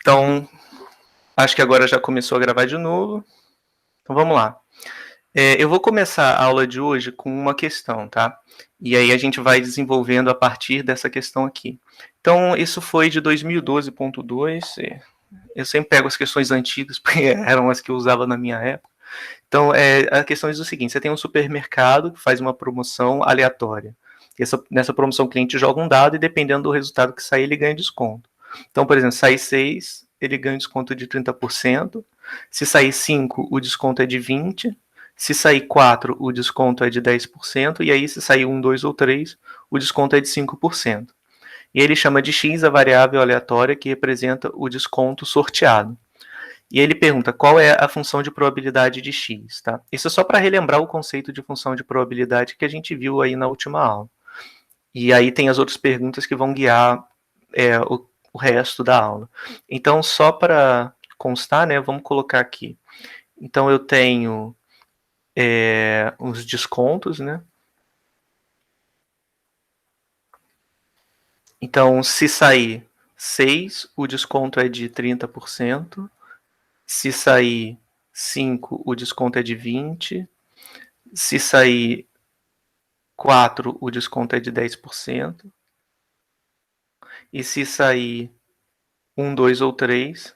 Então, acho que agora já começou a gravar de novo. Então vamos lá. Eu vou começar a aula de hoje com uma questão, tá? E aí a gente vai desenvolvendo a partir dessa questão aqui. Então, isso foi de 2012.2. Eu sempre pego as questões antigas, porque eram as que eu usava na minha época. Então, a questão diz o seguinte: você tem um supermercado que faz uma promoção aleatória. Nessa promoção, o cliente joga um dado e, dependendo do resultado que sair, ele ganha desconto. Então, por exemplo, sair 6, ele ganha um desconto de 30%. Se sair 5, o desconto é de 20%. Se sair 4, o desconto é de 10%. E aí, se sair 1, 2 ou 3, o desconto é de 5%. E ele chama de x a variável aleatória que representa o desconto sorteado. E ele pergunta qual é a função de probabilidade de x, tá? Isso é só para relembrar o conceito de função de probabilidade que a gente viu aí na última aula. E aí tem as outras perguntas que vão guiar o resto da aula. Então, só para constar, né, vamos colocar aqui. Então, eu tenho os descontos, né? Então, se sair 6, o desconto é de 30%. Se sair 5, o desconto é de 20%. Se sair 4, o desconto é de 10%. E se sair 1, 2 ou 3,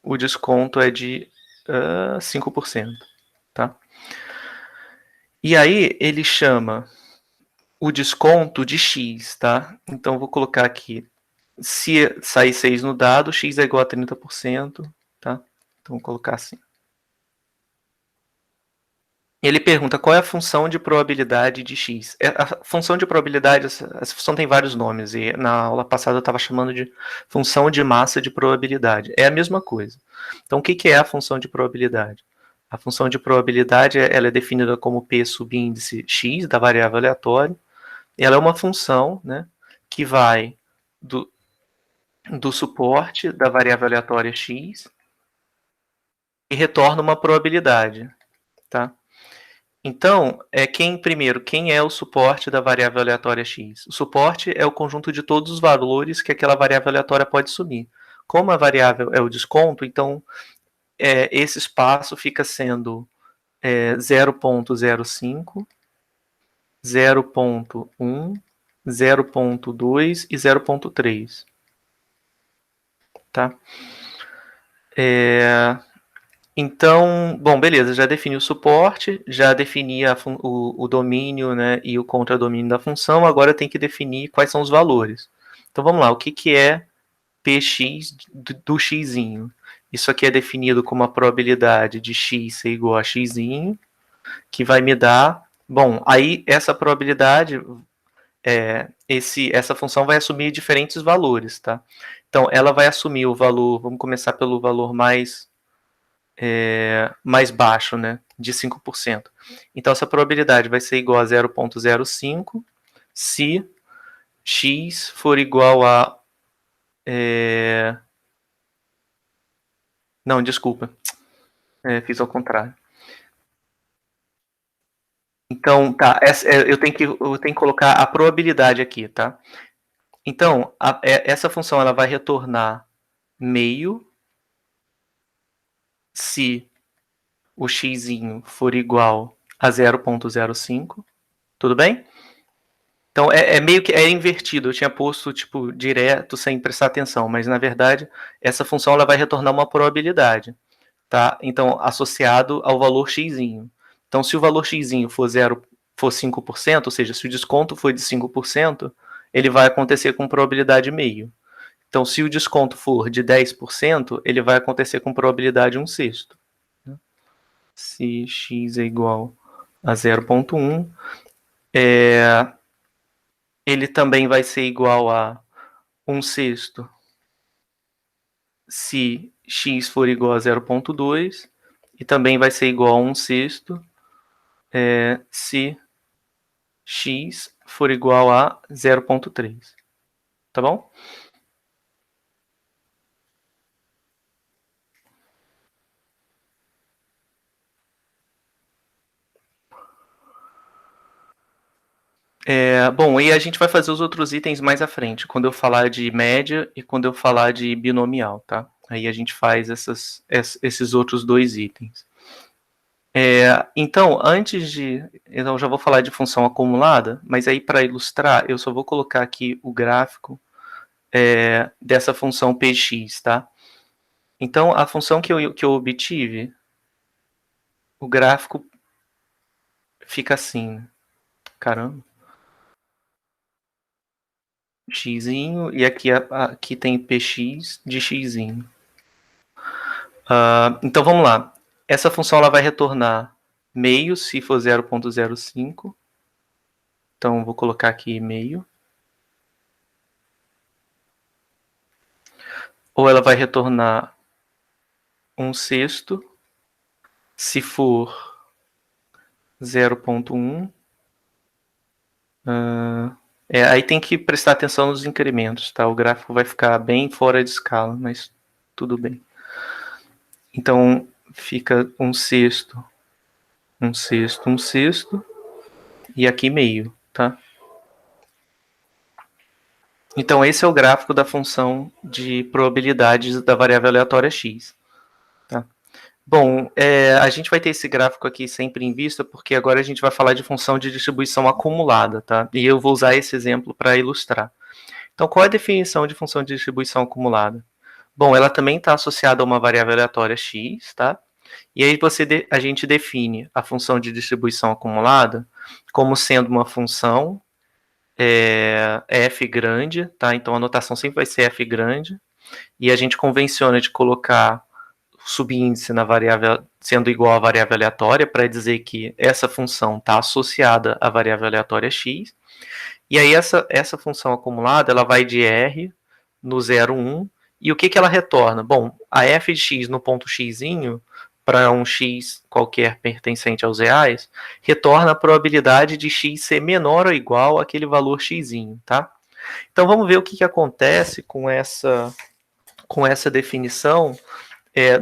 o desconto é de 5%. Tá? E aí ele chama o desconto de x. Tá? Então vou colocar aqui. Se sair 6 no dado, x é igual a 30%. Tá? Então vou colocar assim. Ele pergunta qual é a função de probabilidade de x. A função de probabilidade, essa função tem vários nomes, e na aula passada eu estava chamando de função de massa de probabilidade. É a mesma coisa. Então, o que é a função de probabilidade? A função de probabilidade ela é definida como p subíndice x da variável aleatória. E ela é uma função, né, que vai do suporte da variável aleatória x e retorna uma probabilidade. Tá? Então, quem é o suporte da variável aleatória x? O suporte é o conjunto de todos os valores que aquela variável aleatória pode assumir. Como a variável é o desconto, então esse espaço fica sendo 0.05, 0.1, 0.2 e 0.3. Tá? Então, bom, beleza, já defini o suporte, já defini o domínio, né, e o contradomínio da função, agora tem que definir quais são os valores. Então vamos lá, o que é px do xzinho? Isso aqui é definido como a probabilidade de x ser igual a xzinho, que vai me dar... Bom, aí essa probabilidade, essa função vai assumir diferentes valores, tá? Então ela vai assumir o valor, vamos começar pelo valor mais baixo, né, de 5%. Então, essa probabilidade vai ser igual a 0.05 se x for igual a... Não, desculpa. Fiz ao contrário. Então, tá, eu tenho que colocar a probabilidade aqui, tá? Então, essa função ela vai retornar meio se o xzinho for igual a 0.05. Tudo bem? Então meio que invertido. Eu tinha posto tipo direto sem prestar atenção, mas na verdade essa função ela vai retornar uma probabilidade, tá? Então associado ao valor xzinho. Então se o valor xzinho for 5%, ou seja, se o desconto for de 5%, ele vai acontecer com probabilidade meio. Então se o desconto for de 10%, ele vai acontecer com probabilidade 1/6. Se x é igual a 0.1, ele também vai ser igual a 1/6 se x for igual a 0.2 e também vai ser igual a 1/6 se x for igual a 0.3. Tá bom? Bom, e a gente vai fazer os outros itens mais à frente, quando eu falar de média e quando eu falar de binomial, tá? Aí a gente faz esses outros dois itens. Então, então, já vou falar de função acumulada, mas aí para ilustrar, eu só vou colocar aqui o gráfico dessa função px, tá? Então, a função que eu obtive, o gráfico fica assim, caramba, xzinho, e aqui tem px de xzinho. Então, vamos lá. Essa função ela vai retornar meio se for 0,05. Então, vou colocar aqui meio. Ou ela vai retornar 1/6 se for 0,1. Aí tem que prestar atenção nos incrementos, tá? O gráfico vai ficar bem fora de escala, mas tudo bem. Então, fica 1/6, 1/6, 1/6, e aqui meio, tá? Então, esse é o gráfico da função de probabilidades da variável aleatória x. Tá? Bom, a gente vai ter esse gráfico aqui sempre em vista, porque agora a gente vai falar de função de distribuição acumulada, tá? E eu vou usar esse exemplo para ilustrar. Então, qual é a definição de função de distribuição acumulada? Bom, ela também está associada a uma variável aleatória x, tá? E aí a gente define a função de distribuição acumulada como sendo uma função f grande, tá? Então a notação sempre vai ser f grande, e a gente convenciona de colocar o subíndice na variável sendo igual à variável aleatória para dizer que essa função está associada à variável aleatória x. E aí essa função acumulada ela vai de r no 0, 1, e o que ela retorna? Bom, a f de x no ponto xzinho, para um x qualquer pertencente aos reais, retorna a probabilidade de x ser menor ou igual àquele valor xzinho, tá? Então vamos ver o que acontece com essa definição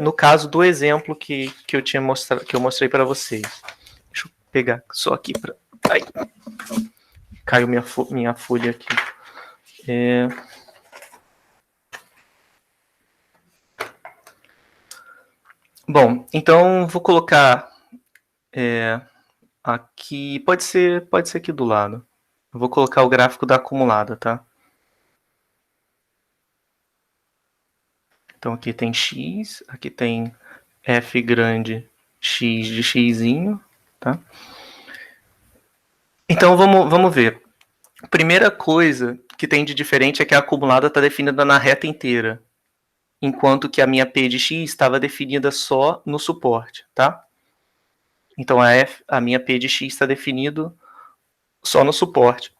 no caso do exemplo que eu mostrei para vocês. Deixa eu pegar só aqui para... Caiu minha folha aqui. Bom, então vou colocar aqui, pode ser aqui do lado. Eu vou colocar o gráfico da acumulada, tá? Então aqui tem x, aqui tem f grande x de xzinho, tá? Então vamos ver. Primeira coisa que tem de diferente é que a acumulada está definida na reta inteira, enquanto que a minha P de x estava definida só no suporte, tá? Então a minha P de x está definido só no suporte.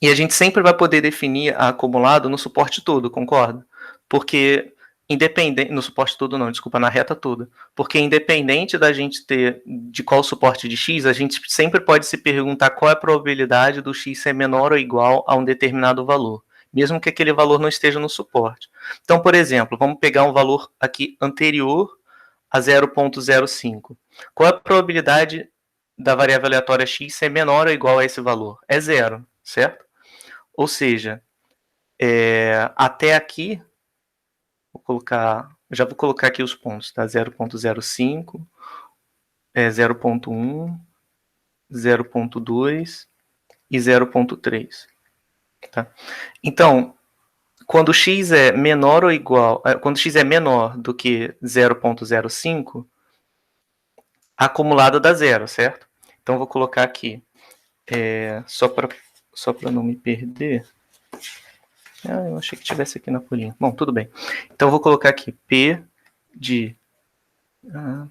E a gente sempre vai poder definir a acumulada no suporte todo, concorda? Porque independente, no suporte todo não, desculpa, na reta toda. Porque independente da gente ter de qual suporte de x, a gente sempre pode se perguntar qual é a probabilidade do x ser menor ou igual a um determinado valor, mesmo que aquele valor não esteja no suporte. Então, por exemplo, vamos pegar um valor aqui anterior a 0,05. Qual é a probabilidade da variável aleatória x ser menor ou igual a esse valor? É zero, certo? Ou seja, até aqui, já vou colocar aqui os pontos, tá? 0,05, 0,1, 0,2 e 0,3. Tá? Então, quando x é menor ou igual, quando x é menor do que 0,05, a acumulada dá zero, certo? Então, vou colocar aqui, só para não me perder. Eu achei que tivesse aqui na folhinha. Bom, tudo bem. Então, vou colocar aqui P de... vou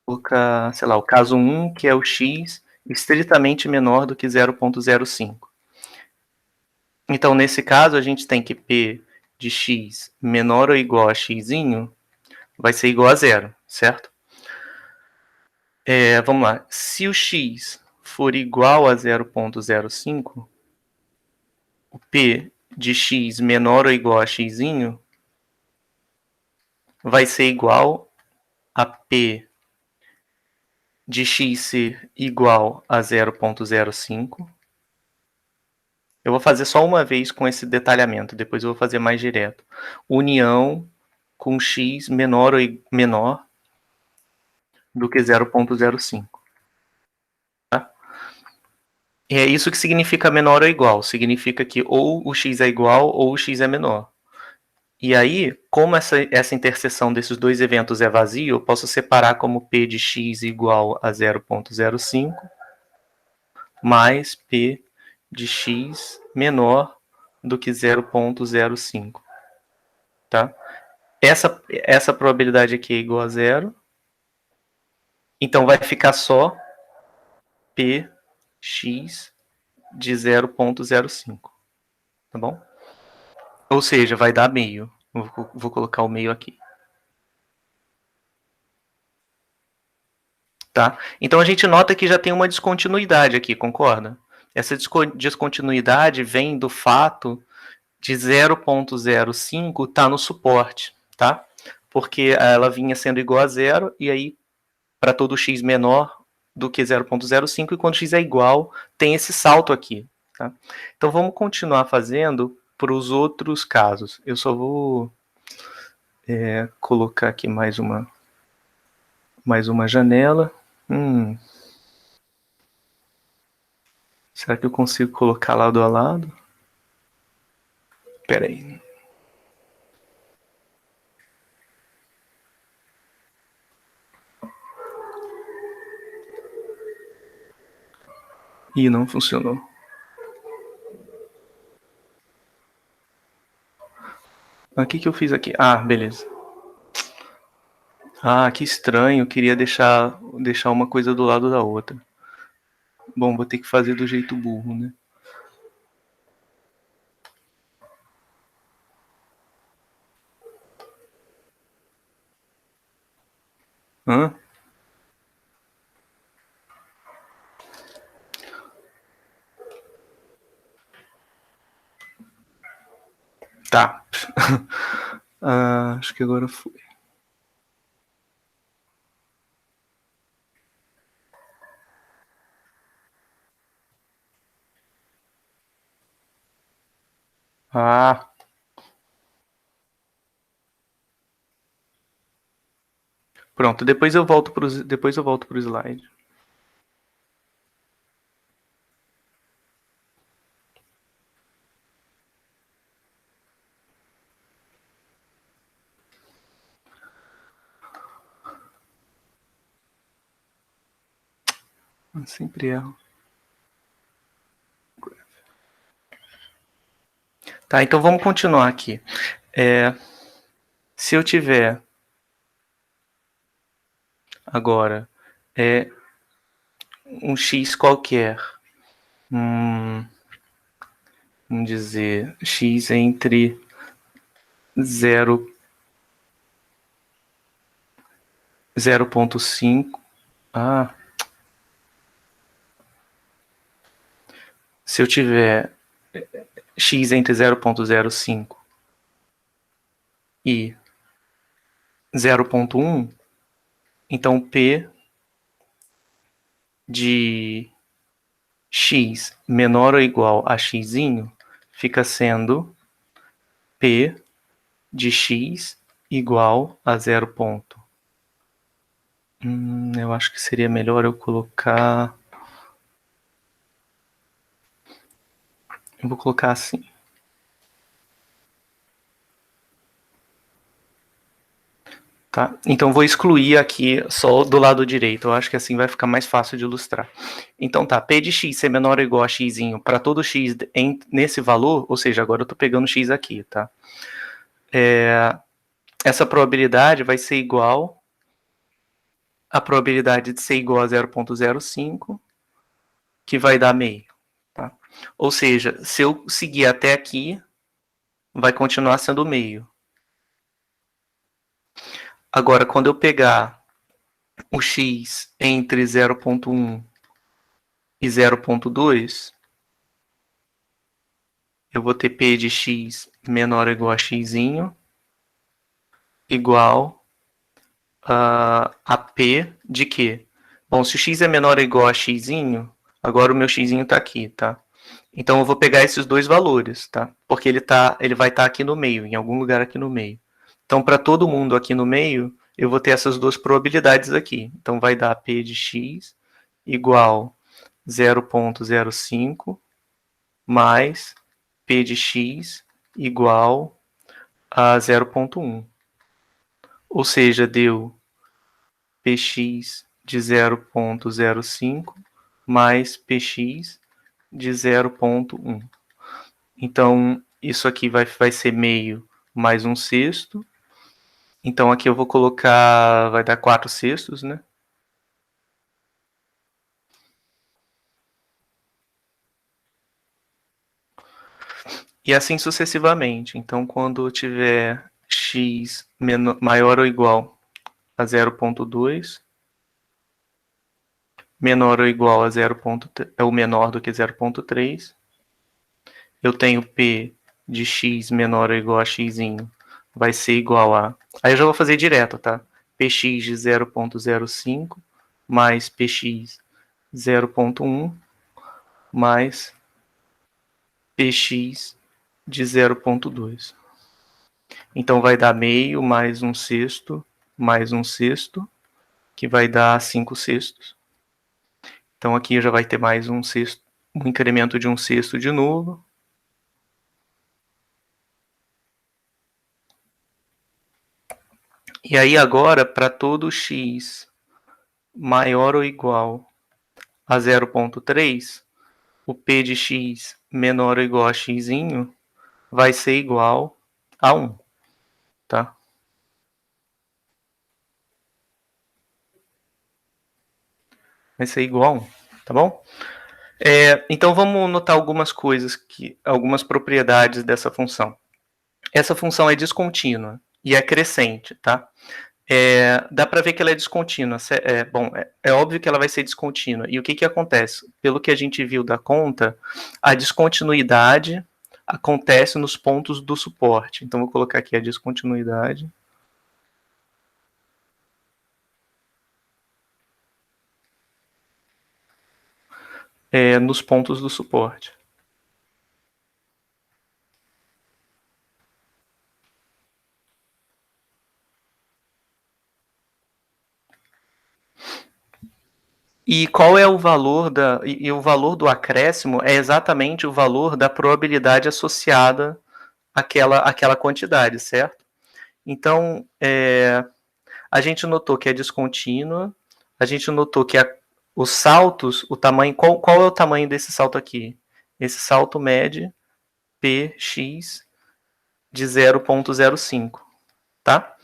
colocar, sei lá, o caso 1, que é o x estritamente menor do que 0,05. Então, nesse caso, a gente tem que P de x menor ou igual a xzinho vai ser igual a zero, certo? Vamos lá. Se o x for igual a 0,05, o P de x menor ou igual a xzinho vai ser igual a P de x ser igual a 0,05 Eu vou fazer só uma vez com esse detalhamento, depois eu vou fazer mais direto. União com x menor do que 0,05. Tá? E é isso que significa menor ou igual. Significa que ou o x é igual ou o x é menor. E aí, como essa interseção desses dois eventos é vazio, eu posso separar como P de x igual a 0,05 mais P de x menor do que 0,05. Tá? Essa probabilidade aqui é igual a zero. Então vai ficar só Px de 0,05. Tá bom? Ou seja, vai dar meio. Vou colocar o meio aqui. Tá? Então a gente nota que já tem uma descontinuidade aqui, concorda? Essa descontinuidade vem do fato de 0,05 estar no suporte, tá? Porque ela vinha sendo igual a zero, e aí para todo x menor do que 0,05, e quando x é igual, tem esse salto aqui. Tá? Então vamos continuar fazendo para os outros casos. Eu só vou colocar aqui mais uma janela. Será que eu consigo colocar lado a lado? Espera aí. Ih, não funcionou. O que eu fiz aqui? Ah, beleza. Ah, que estranho. Eu queria deixar uma coisa do lado da outra. Bom, vou ter que fazer do jeito burro, né? Hã? Tá. Acho que agora foi. Ah. Pronto, depois eu volto pro slide. Eu sempre erro. Tá, então vamos continuar aqui. Se eu tiver agora um x qualquer, vamos dizer x entre 0,5. Se eu tiver x entre 0,05 e 0,1, então P de x menor ou igual a x fica sendo P de x igual a 0. Eu acho que seria melhor eu colocar... Eu vou colocar assim. Tá? Então vou excluir aqui só do lado direito. Eu acho que assim vai ficar mais fácil de ilustrar. Então tá, P de x ser menor ou igual a x para todo x nesse valor, ou seja, agora eu estou pegando x aqui, tá? Essa probabilidade vai ser igual à probabilidade de ser igual a 0,05, que vai dar meio. Tá? Ou seja, se eu seguir até aqui, vai continuar sendo meio. Agora, quando eu pegar o x entre 0,1 e 0,2, eu vou ter P de x menor ou igual a x igual a P de quê? Bom, se o x é menor ou igual a x, agora o meu x está aqui, tá? Então eu vou pegar esses dois valores, tá? Porque ele vai estar aqui no meio, em algum lugar aqui no meio. Então, para todo mundo aqui no meio, eu vou ter essas duas probabilidades aqui. Então, vai dar P de x igual 0,05 mais P de x igual a 0,1. Ou seja, deu Px de 0,05 mais Px de 0,1. Então, isso aqui vai ser meio mais 1/6. Então, aqui eu vou colocar, vai dar 4/6, né? E assim sucessivamente. Então, quando eu tiver x maior ou igual a 0,2, menor ou igual a 0, é o menor do que 0,3, eu tenho P de x menor ou igual a x vai ser igual a... Aí eu já vou fazer direto, tá? Px de 0,05 mais Px 0,1 mais Px de 0,2. Então vai dar meio mais 1/6 mais 1/6, que vai dar 5/6. Então aqui já vai ter mais 1/6, um incremento de 1/6 de novo. E aí agora, para todo x maior ou igual a 0,3, o P de x menor ou igual a x vai ser igual a 1, tá? Vai ser igual a 1, tá bom? Então vamos notar algumas coisas, algumas propriedades dessa função. Essa função é descontínua e é crescente, tá? Dá para ver que ela é descontínua. É óbvio que ela vai ser descontínua. E o que acontece? Pelo que a gente viu da conta, a descontinuidade acontece nos pontos do suporte. Então, vou colocar aqui a descontinuidade. Nos pontos do suporte. E qual é o valor e o valor do acréscimo é exatamente o valor da probabilidade associada àquela quantidade, certo? Então, a gente notou que é descontínua, a gente notou que os saltos, o tamanho, qual é o tamanho desse salto aqui? Esse salto mede Px de 0,05, tá?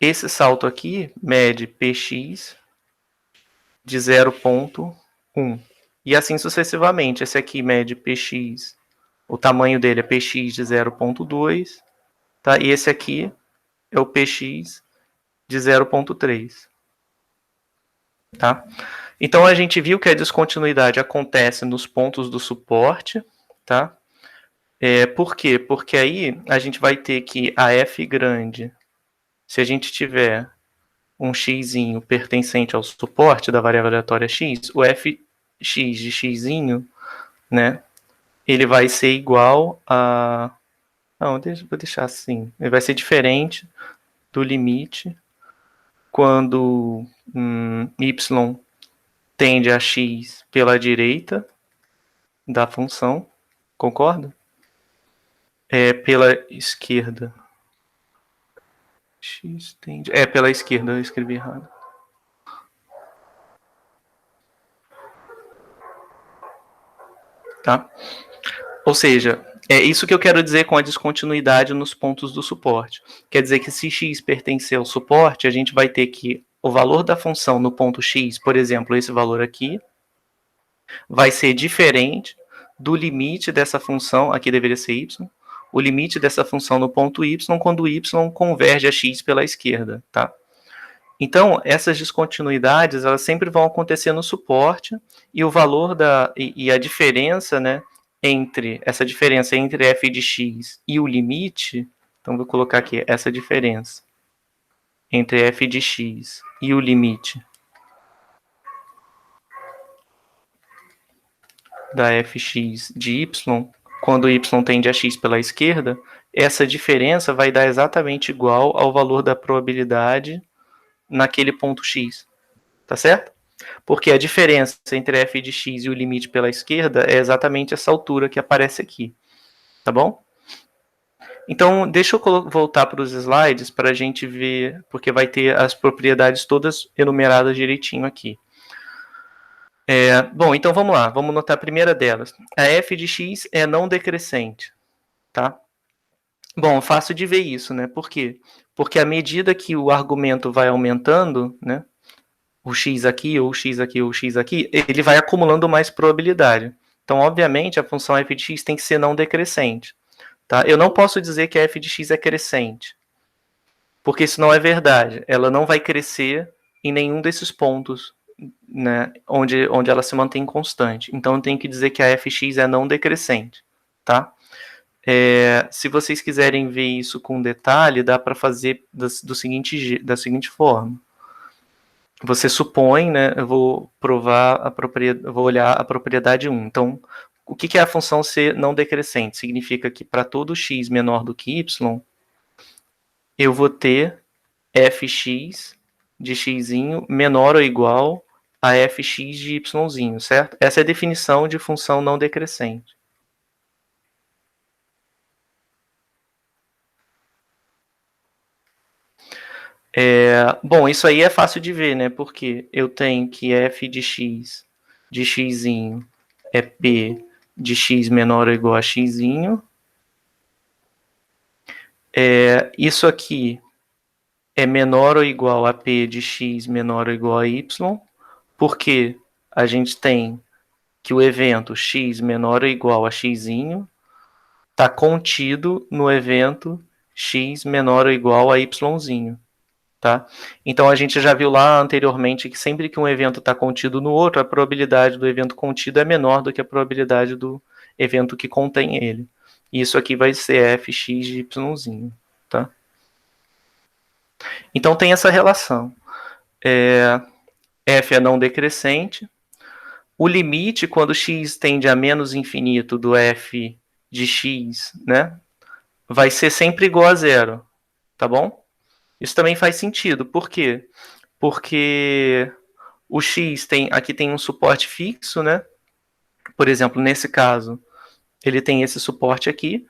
Esse salto aqui mede Px de 0,1. E assim sucessivamente. Esse aqui mede Px, o tamanho dele é Px de 0,2, tá? E esse aqui é o Px de 0,3, tá? Então a gente viu que a descontinuidade acontece nos pontos do suporte, tá? Por quê? Porque aí a gente vai ter que a f grande, se a gente tiver um x pertencente ao suporte da variável aleatória x, o fx de x, né, ele vai ser igual a... Não, vou deixar assim. Ele vai ser diferente do limite quando y tende a x pela direita da função, concorda? Pela esquerda. X tende... pela esquerda, eu escrevi errado. Tá? Ou seja, é isso que eu quero dizer com a descontinuidade nos pontos do suporte. Quer dizer que se x pertencer ao suporte, a gente vai ter que o valor da função no ponto x, por exemplo, esse valor aqui, vai ser diferente do limite dessa função, aqui deveria ser y, o limite dessa função no ponto y quando o y converge a x pela esquerda, tá? Então, essas descontinuidades, elas sempre vão acontecer no suporte, e o valor e a diferença, né, essa diferença entre f de x e o limite, então vou colocar aqui essa diferença entre f de x e o limite da fx de y, quando y tende a x pela esquerda, essa diferença vai dar exatamente igual ao valor da probabilidade naquele ponto x, tá certo? Porque a diferença entre f de x e o limite pela esquerda é exatamente essa altura que aparece aqui, tá bom? Então, deixa eu voltar para os slides para a gente ver, porque vai ter as propriedades todas enumeradas direitinho aqui. Bom, então vamos lá, vamos notar a primeira delas. A f de x é não decrescente, tá? Bom, fácil de ver isso, né? Por quê? Porque à medida que o argumento vai aumentando, né? O x aqui, ou o x aqui, ou o x aqui, ele vai acumulando mais probabilidade. Então, obviamente, a função f de x tem que ser não decrescente. Tá? Eu não posso dizer que a f de x é crescente, porque isso não é verdade. Ela não vai crescer em nenhum desses pontos, né, onde ela se mantém constante. Então, eu tenho que dizer que a fx é não decrescente. Tá? Se vocês quiserem ver isso com detalhe, dá para fazer da seguinte forma. Você supõe, né, eu vou provar vou olhar a propriedade 1. Então, o que é a função ser não decrescente? Significa que para todo x menor do que y, eu vou ter fx de x menor ou igual a fx de y, certo? Essa é a definição de função não decrescente. Bom, isso aí é fácil de ver, né? Porque eu tenho que f de x é p de x menor ou igual a x. Isso aqui é menor ou igual a p de x menor ou igual a y, porque a gente tem que o evento x menor ou igual a x está contido no evento x menor ou igual a y. Tá? Então a gente já viu lá anteriormente que sempre que um evento está contido no outro, a probabilidade do evento contido é menor do que a probabilidade do evento que contém ele. Isso aqui vai ser fx de y. Tá? Então tem essa relação. F é não decrescente. O limite, quando x tende a menos infinito do f de x, né, vai ser sempre igual a zero. Tá bom? Isso também faz sentido. Por quê? Porque o x aqui tem um suporte fixo, né? Por exemplo, nesse caso, ele tem esse suporte aqui.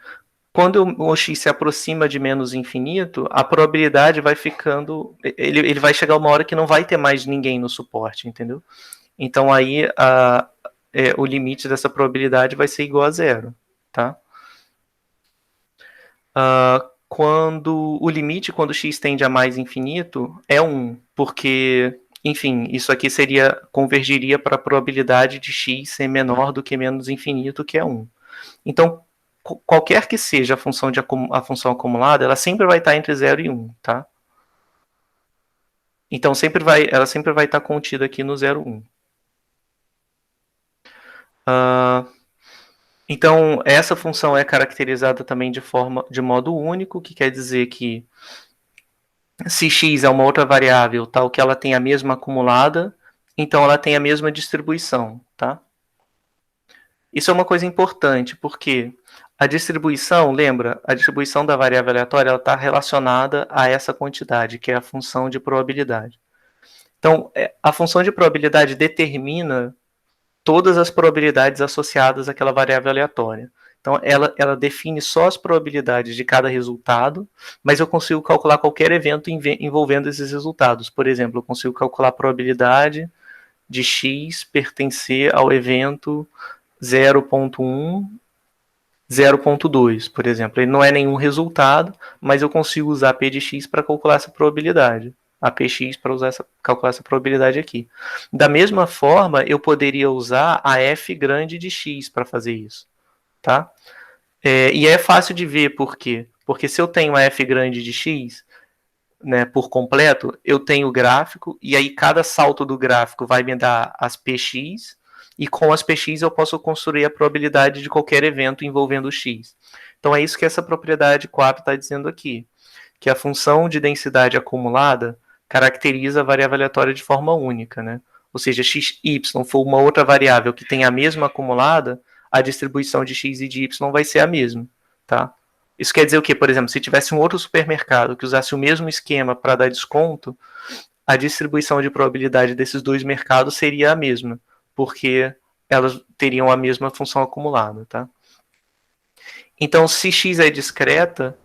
Quando o x se aproxima de menos infinito, a probabilidade vai ficando... Ele vai chegar uma hora que não vai ter mais ninguém no suporte, entendeu? Então aí o limite dessa probabilidade vai ser igual a zero, tá? Quando o limite, quando x tende a mais infinito, é 1, porque, enfim, isso aqui convergiria para a probabilidade de x ser menor do que menos infinito, que é 1. Então, qualquer que seja a função acumulada, ela sempre vai estar entre 0 e 1, tá? Então, ela sempre vai estar contida aqui no 0, 1. Então, essa função é caracterizada também de modo único, que quer dizer que se x é uma outra variável tal que ela tem a mesma acumulada, então ela tem a mesma distribuição, tá? Isso é uma coisa importante, porque a distribuição, lembra, a distribuição da variável aleatória está relacionada a essa quantidade, que é a função de probabilidade. Então, a função de probabilidade determina todas as probabilidades associadas àquela variável aleatória. Então, ela define só as probabilidades de cada resultado, mas eu consigo calcular qualquer evento envolvendo esses resultados. Por exemplo, eu consigo calcular a probabilidade de x pertencer ao evento 0.1, 0.2, por exemplo. Ele não é nenhum resultado, mas eu consigo usar p de x para calcular essa probabilidade. A px para calcular essa probabilidade aqui. Da mesma forma, eu poderia usar a f grande de x para fazer isso. Tá? E é fácil de ver por quê. Porque se eu tenho a f grande de x, né, por completo, eu tenho o gráfico, e aí cada salto do gráfico vai me dar as px, e com as px eu posso construir a probabilidade de qualquer evento envolvendo o x. Então é isso que essa propriedade 4 está dizendo aqui, que a função de densidade acumulada caracteriza a variável aleatória de forma única, né? ou seja, xy for uma outra variável que tem a mesma acumulada, a distribuição de x e de y vai ser a mesma, tá? Isso quer dizer o quê? Por exemplo, se tivesse um outro supermercado que usasse o mesmo esquema para dar desconto, a distribuição de probabilidade desses dois mercados seria a mesma, porque elas teriam a mesma função acumulada, tá? Então, se x é discreta,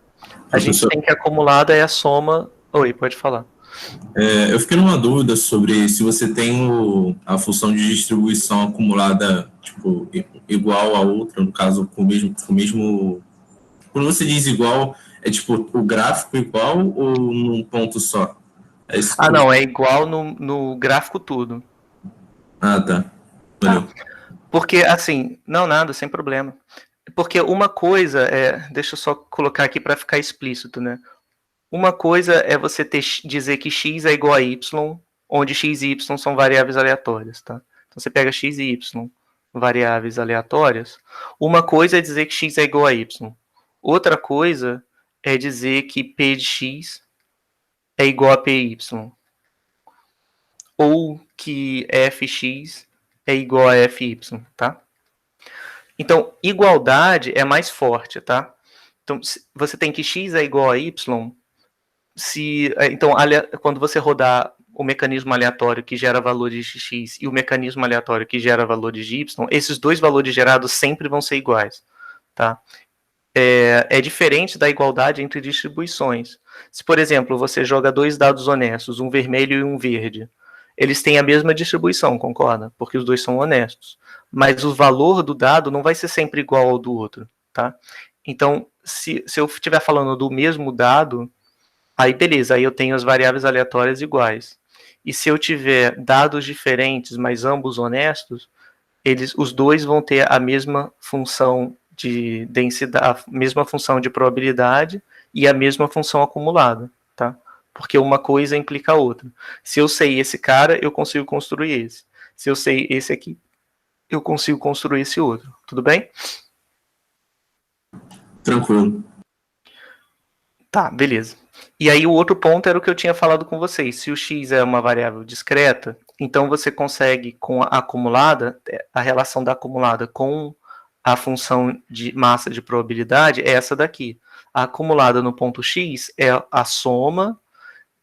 a gente tem que a acumulada é a soma... Oi, pode falar. Eu fiquei numa dúvida sobre se você tem a função de distribuição acumulada tipo, igual a outra, no caso, com o mesmo... Quando você diz igual, é tipo o gráfico igual ou num ponto só? Não, é igual no gráfico tudo. Tá. Valeu. Porque, assim, não, nada, sem problema. Porque uma coisa deixa eu só colocar aqui para ficar explícito, né? Uma coisa é você dizer que x é igual a y, onde x e y são variáveis aleatórias, tá? Então você pega x e y, variáveis aleatórias. Uma coisa é dizer que x é igual a y. Outra coisa é dizer que p de x é igual a py. Ou que fx é igual a fy, tá? Então, igualdade é mais forte, tá? Então, você tem que x é igual a y, então, quando você rodar o mecanismo aleatório que gera valores de x e o mecanismo aleatório que gera valores de y, esses dois valores gerados sempre vão ser iguais, tá? É diferente da igualdade entre distribuições. Se, por exemplo, você joga dois dados honestos, um vermelho e um verde, eles têm a mesma distribuição, concorda? Porque os dois são honestos. Mas o valor do dado não vai ser sempre igual ao do outro, tá? Então, se eu estiver falando do mesmo dado, aí beleza, aí eu tenho as variáveis aleatórias iguais. E se eu tiver dados diferentes, mas ambos honestos, os dois vão ter a mesma função de densidade, a mesma função de probabilidade e a mesma função acumulada, tá? Porque uma coisa implica a outra. Se eu sei esse cara, eu consigo construir esse. Se eu sei esse aqui, eu consigo construir esse outro. Tudo bem? Tranquilo. Tá, beleza. E aí o outro ponto era o que eu tinha falado com vocês. Se o x é uma variável discreta, então você consegue, com a acumulada, a relação da acumulada com a função de massa de probabilidade é essa daqui. A acumulada no ponto x é a soma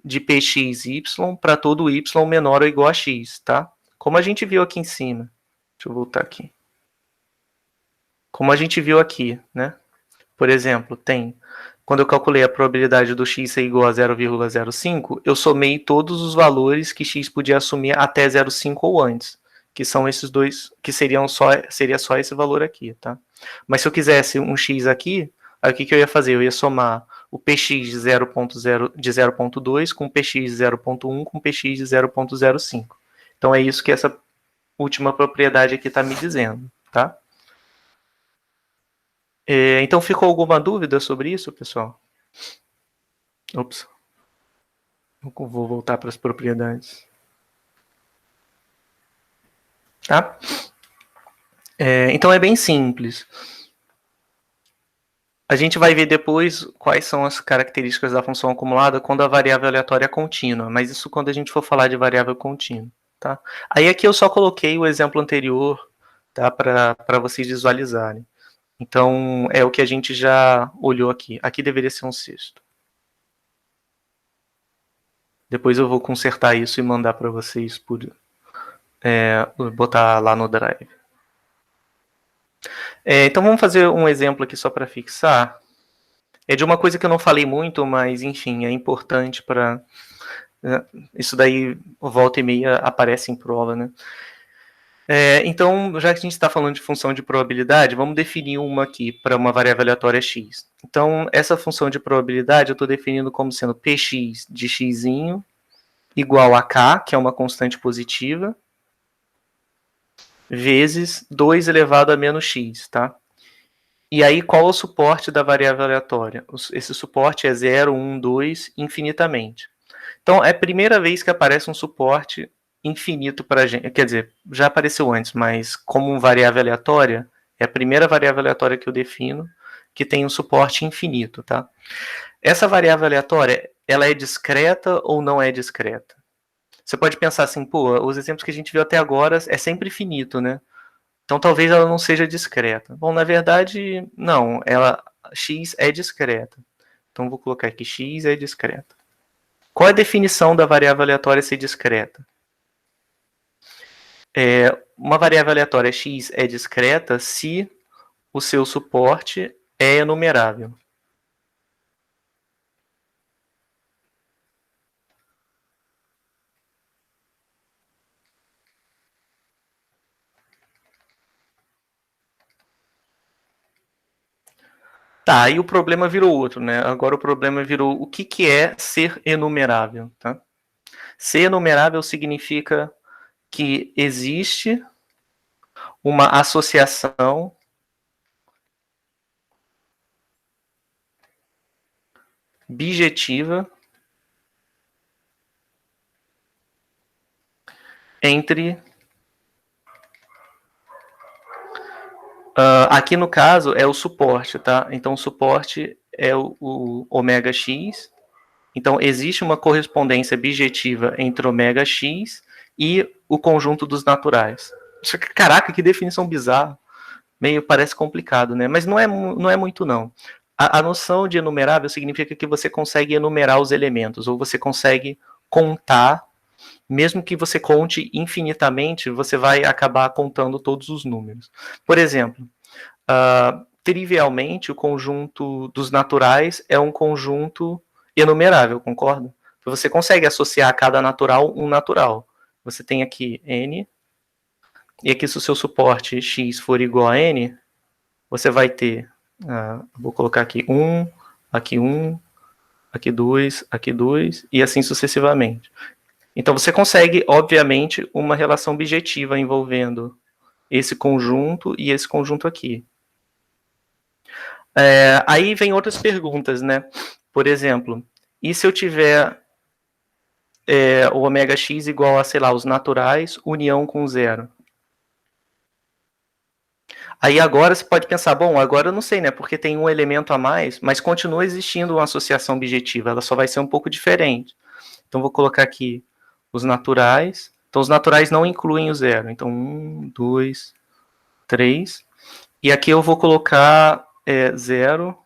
de pxy para todo y menor ou igual a x, tá? Como a gente viu aqui em cima. Deixa eu voltar aqui. Como a gente viu aqui, né? Por exemplo, quando eu calculei a probabilidade do x ser igual a 0,05, eu somei todos os valores que x podia assumir até 0,5 ou antes, que são esses dois, que seria só esse valor aqui, tá? Mas se eu quisesse um x aqui, aí o que eu ia fazer? Eu ia somar o px de 0,2 com o px de 0,1 com o px de 0,05. Então é isso que essa última propriedade aqui está me dizendo, tá? Então, ficou alguma dúvida sobre isso, pessoal? Ops. Eu vou voltar para as propriedades. Tá? Então, é bem simples. A gente vai ver depois quais são as características da função acumulada quando a variável aleatória é contínua, mas isso quando a gente for falar de variável contínua. Tá? Aí aqui eu só coloquei o exemplo anterior, tá? Para vocês visualizarem. Então, é o que a gente já olhou aqui. Aqui deveria ser um sexto. Depois eu vou consertar isso e mandar para vocês botar lá no Drive. Então, vamos fazer um exemplo aqui só para fixar. É de uma coisa que eu não falei muito, mas, enfim, é importante para... Isso daí, volta e meia, aparece em prova, né? Então, já que a gente está falando de função de probabilidade, vamos definir uma aqui para uma variável aleatória x. Então, essa função de probabilidade eu estou definindo como sendo px de x igual a k, que é uma constante positiva, vezes 2 elevado a menos x, tá? E aí, qual é o suporte da variável aleatória? Esse suporte é 0, 1, 2, infinitamente. Então, é a primeira vez que aparece um suporte infinito para a gente. Quer dizer, já apareceu antes, mas como variável aleatória, é a primeira variável aleatória que eu defino que tem um suporte infinito, tá? Essa variável aleatória, ela é discreta ou não é discreta? Você pode pensar assim, pô, os exemplos que a gente viu até agora é sempre finito, né? Então talvez ela não seja discreta. Bom, na verdade, não, x é discreta. Então vou colocar aqui x é discreta. Qual é a definição da variável aleatória ser discreta? Uma variável aleatória x é discreta se o seu suporte é enumerável. Tá, aí o problema virou outro, né? Agora o problema virou o que é ser enumerável, tá? Ser enumerável significa que existe uma associação bijetiva entre... aqui no caso é o suporte, tá? Então o suporte é o ômega x. Então existe uma correspondência bijetiva entre ômega x e o conjunto dos naturais. Caraca, que definição bizarra. Meio parece complicado, né? Mas não é muito, não. A noção de enumerável significa que você consegue enumerar os elementos, ou você consegue contar, mesmo que você conte infinitamente, você vai acabar contando todos os números. Por exemplo, trivialmente, o conjunto dos naturais é um conjunto enumerável, concorda? Você consegue associar a cada natural um natural. Você tem aqui n, e aqui se o seu suporte x for igual a n, você vai ter, vou colocar aqui 1, aqui 1, aqui 2, e assim sucessivamente. Então você consegue, obviamente, uma relação bijetiva envolvendo esse conjunto e esse conjunto aqui. Aí vem outras perguntas, né? Por exemplo, e se eu tiver o ômega x igual a, sei lá, os naturais, união com zero? Aí agora você pode pensar, bom, agora eu não sei, né? Porque tem um elemento a mais, mas continua existindo uma associação bijetiva, ela só vai ser um pouco diferente. Então vou colocar aqui os naturais. Então os naturais não incluem o zero. Então 1, 2, 3. E aqui eu vou colocar 0,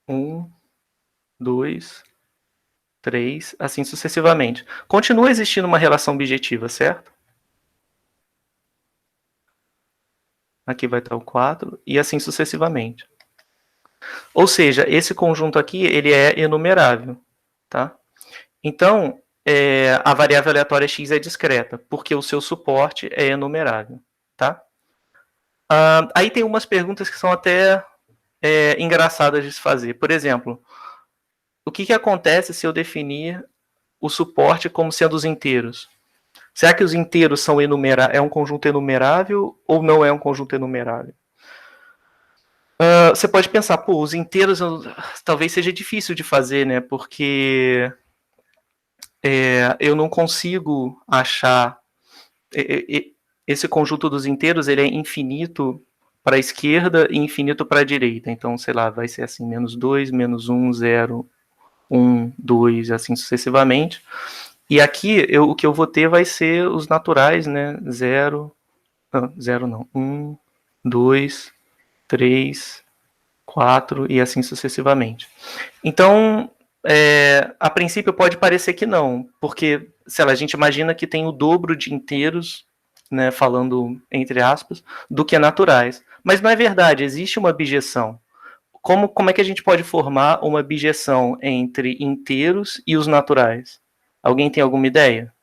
1, 2, 3, assim sucessivamente. Continua existindo uma relação bijetiva, certo? Aqui vai estar o 4, e assim sucessivamente. Ou seja, esse conjunto aqui, ele é enumerável, tá? Então, a variável aleatória x é discreta, porque o seu suporte é enumerável, tá? Aí tem umas perguntas que são até engraçadas de se fazer. Por exemplo, o que acontece se eu definir o suporte como sendo os inteiros? Será que os inteiros são é um conjunto enumerável ou não é um conjunto enumerável? Você pode pensar, pô, os inteiros talvez seja difícil de fazer, né? Porque eu não consigo achar esse conjunto dos inteiros, ele é infinito para a esquerda e infinito para a direita. Então, sei lá, vai ser assim, menos 2, menos 1, 0, 1, 2, assim sucessivamente. E aqui, o que eu vou ter vai ser os naturais, né? 0, 0 não, 1, 2, 3, 4 e assim sucessivamente. Então, a princípio pode parecer que não, porque, sei lá, a gente imagina que tem o dobro de inteiros, né, falando entre aspas, do que naturais. Mas não é verdade, existe uma bijeção. Como é que a gente pode formar uma bijeção entre inteiros e os naturais? Alguém tem alguma ideia?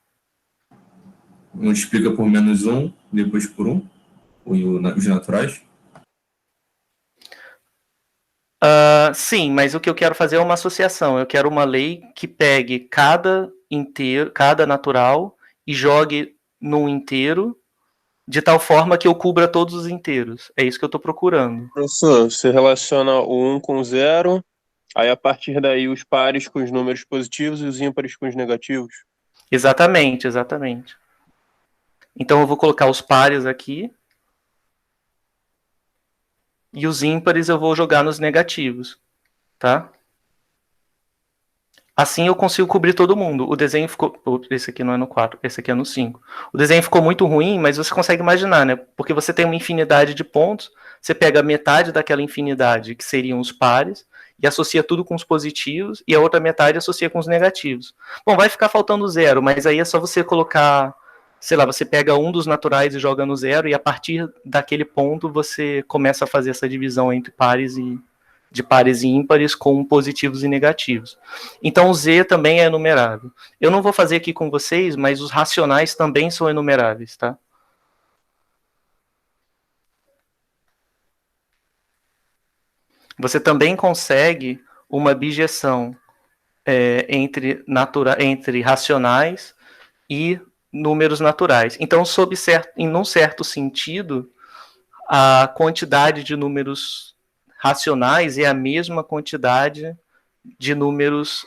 Multiplica por menos 1, depois por 1, os naturais. Sim, mas o que eu quero fazer é uma associação. Eu quero uma lei que pegue cada inteiro, cada natural e jogue num inteiro de tal forma que eu cubra todos os inteiros. É isso que eu estou procurando. Professor, você relaciona o 1 com o 0, aí a partir daí os pares com os números positivos e os ímpares com os negativos. Exatamente, exatamente. Então eu vou colocar os pares aqui e os ímpares eu vou jogar nos negativos, tá? Assim eu consigo cobrir todo mundo. O desenho ficou... Esse aqui não é no 4, esse aqui é no 5. O desenho ficou muito ruim, mas você consegue imaginar, né? Porque você tem uma infinidade de pontos, você pega metade daquela infinidade, que seriam os pares, e associa tudo com os positivos, e a outra metade associa com os negativos. Bom, vai ficar faltando zero, mas aí é só você colocar... Sei lá, você pega um dos naturais e joga no zero, e a partir daquele ponto você começa a fazer essa divisão entre pares e... de pares e ímpares com positivos e negativos. Então o Z também é enumerável. Eu não vou fazer aqui com vocês, mas os racionais também são enumeráveis, tá? Você também consegue uma bijeção entre racionais e números naturais. Então, em um certo sentido, a quantidade de números racionais é a mesma quantidade de números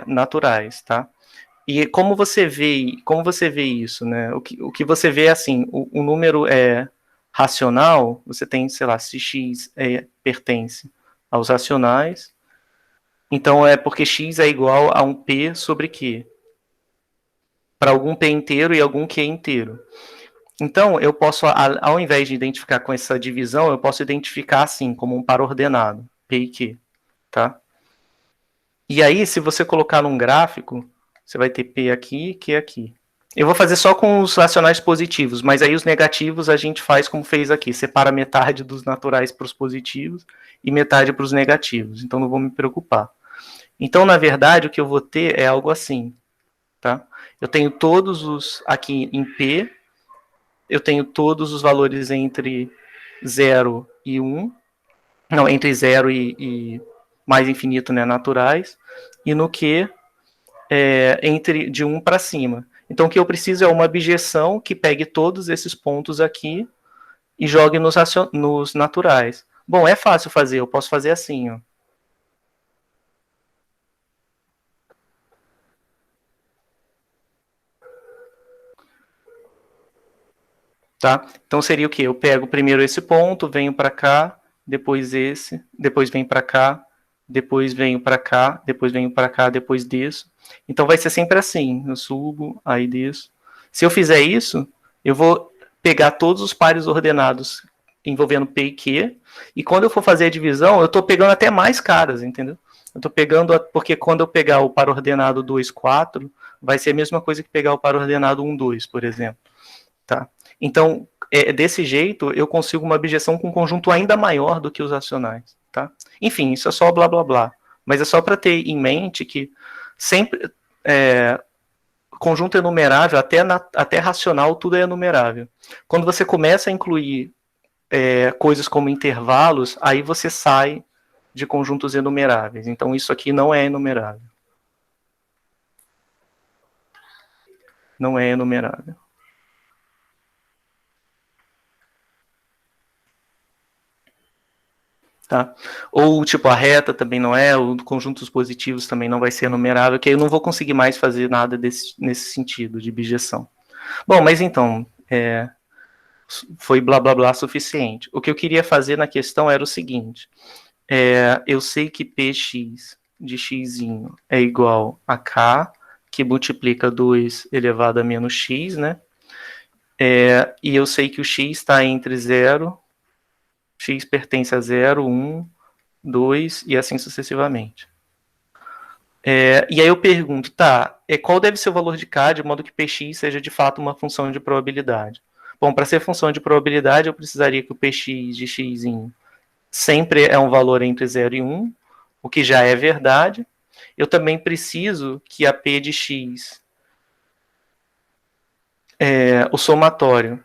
naturais, tá? E como você vê isso, né? O que você vê é assim, o número é racional, você tem, sei lá, se x pertence aos racionais, então é porque x é igual a um p sobre q, para algum p inteiro e algum q inteiro. Então, eu posso, ao invés de identificar com essa divisão, eu posso identificar assim, como um par ordenado, p e q, tá? E aí, se você colocar num gráfico, você vai ter P aqui e Q aqui. Eu vou fazer só com os racionais positivos, mas aí os negativos a gente faz como fez aqui. Separa metade dos naturais para os positivos e metade para os negativos. Então não vou me preocupar. Então, na verdade, o que eu vou ter é algo assim. Tá? Eu tenho todos os aqui em P, eu tenho todos os valores entre 0 e 1. Não, entre 0 e mais infinito, né, naturais. E no Q, entre de 1 para cima. Então, o que eu preciso é uma abjeção que pegue todos esses pontos aqui e jogue nos naturais. Bom, é fácil fazer, eu posso fazer assim, ó. Tá? Então seria o quê? Eu pego primeiro esse ponto, venho para cá, depois esse, depois venho para cá, depois venho para cá, depois venho para cá, depois desço. Então vai ser sempre assim, eu subo, aí desço. Se eu fizer isso, eu vou pegar todos os pares ordenados envolvendo P e Q, e quando eu for fazer a divisão, eu estou pegando até mais caras, entendeu? Eu estou pegando, porque quando eu pegar o par ordenado 2, 4, vai ser a mesma coisa que pegar o par ordenado 1, 2, por exemplo. Tá? Então, desse jeito, eu consigo uma abjeção com um conjunto ainda maior do que os racionais. Tá? Enfim, isso é só blá blá blá. Mas é só para ter em mente que sempre conjunto enumerável, até racional, tudo é enumerável. Quando você começa a incluir coisas como intervalos, aí você sai de conjuntos enumeráveis. Então, isso aqui não é enumerável. Não é enumerável. Tá? Ou, tipo, a reta também não é, o conjuntos positivos também não vai ser enumerável, que aí eu não vou conseguir mais fazer nada nesse sentido, de bijeção. Bom, mas então, foi blá blá blá suficiente. O que eu queria fazer na questão era o seguinte, eu sei que px de x é igual a k, que multiplica 2 elevado a menos x, né? E eu sei que o x está entre 0, x pertence a 0, 1, 2 e assim sucessivamente. E aí eu pergunto, tá, qual deve ser o valor de k de modo que px seja de fato uma função de probabilidade? Bom, para ser função de probabilidade, eu precisaria que o px de x sempre é um valor entre 0 e 1, o que já é verdade. Eu também preciso que a p de x, o somatório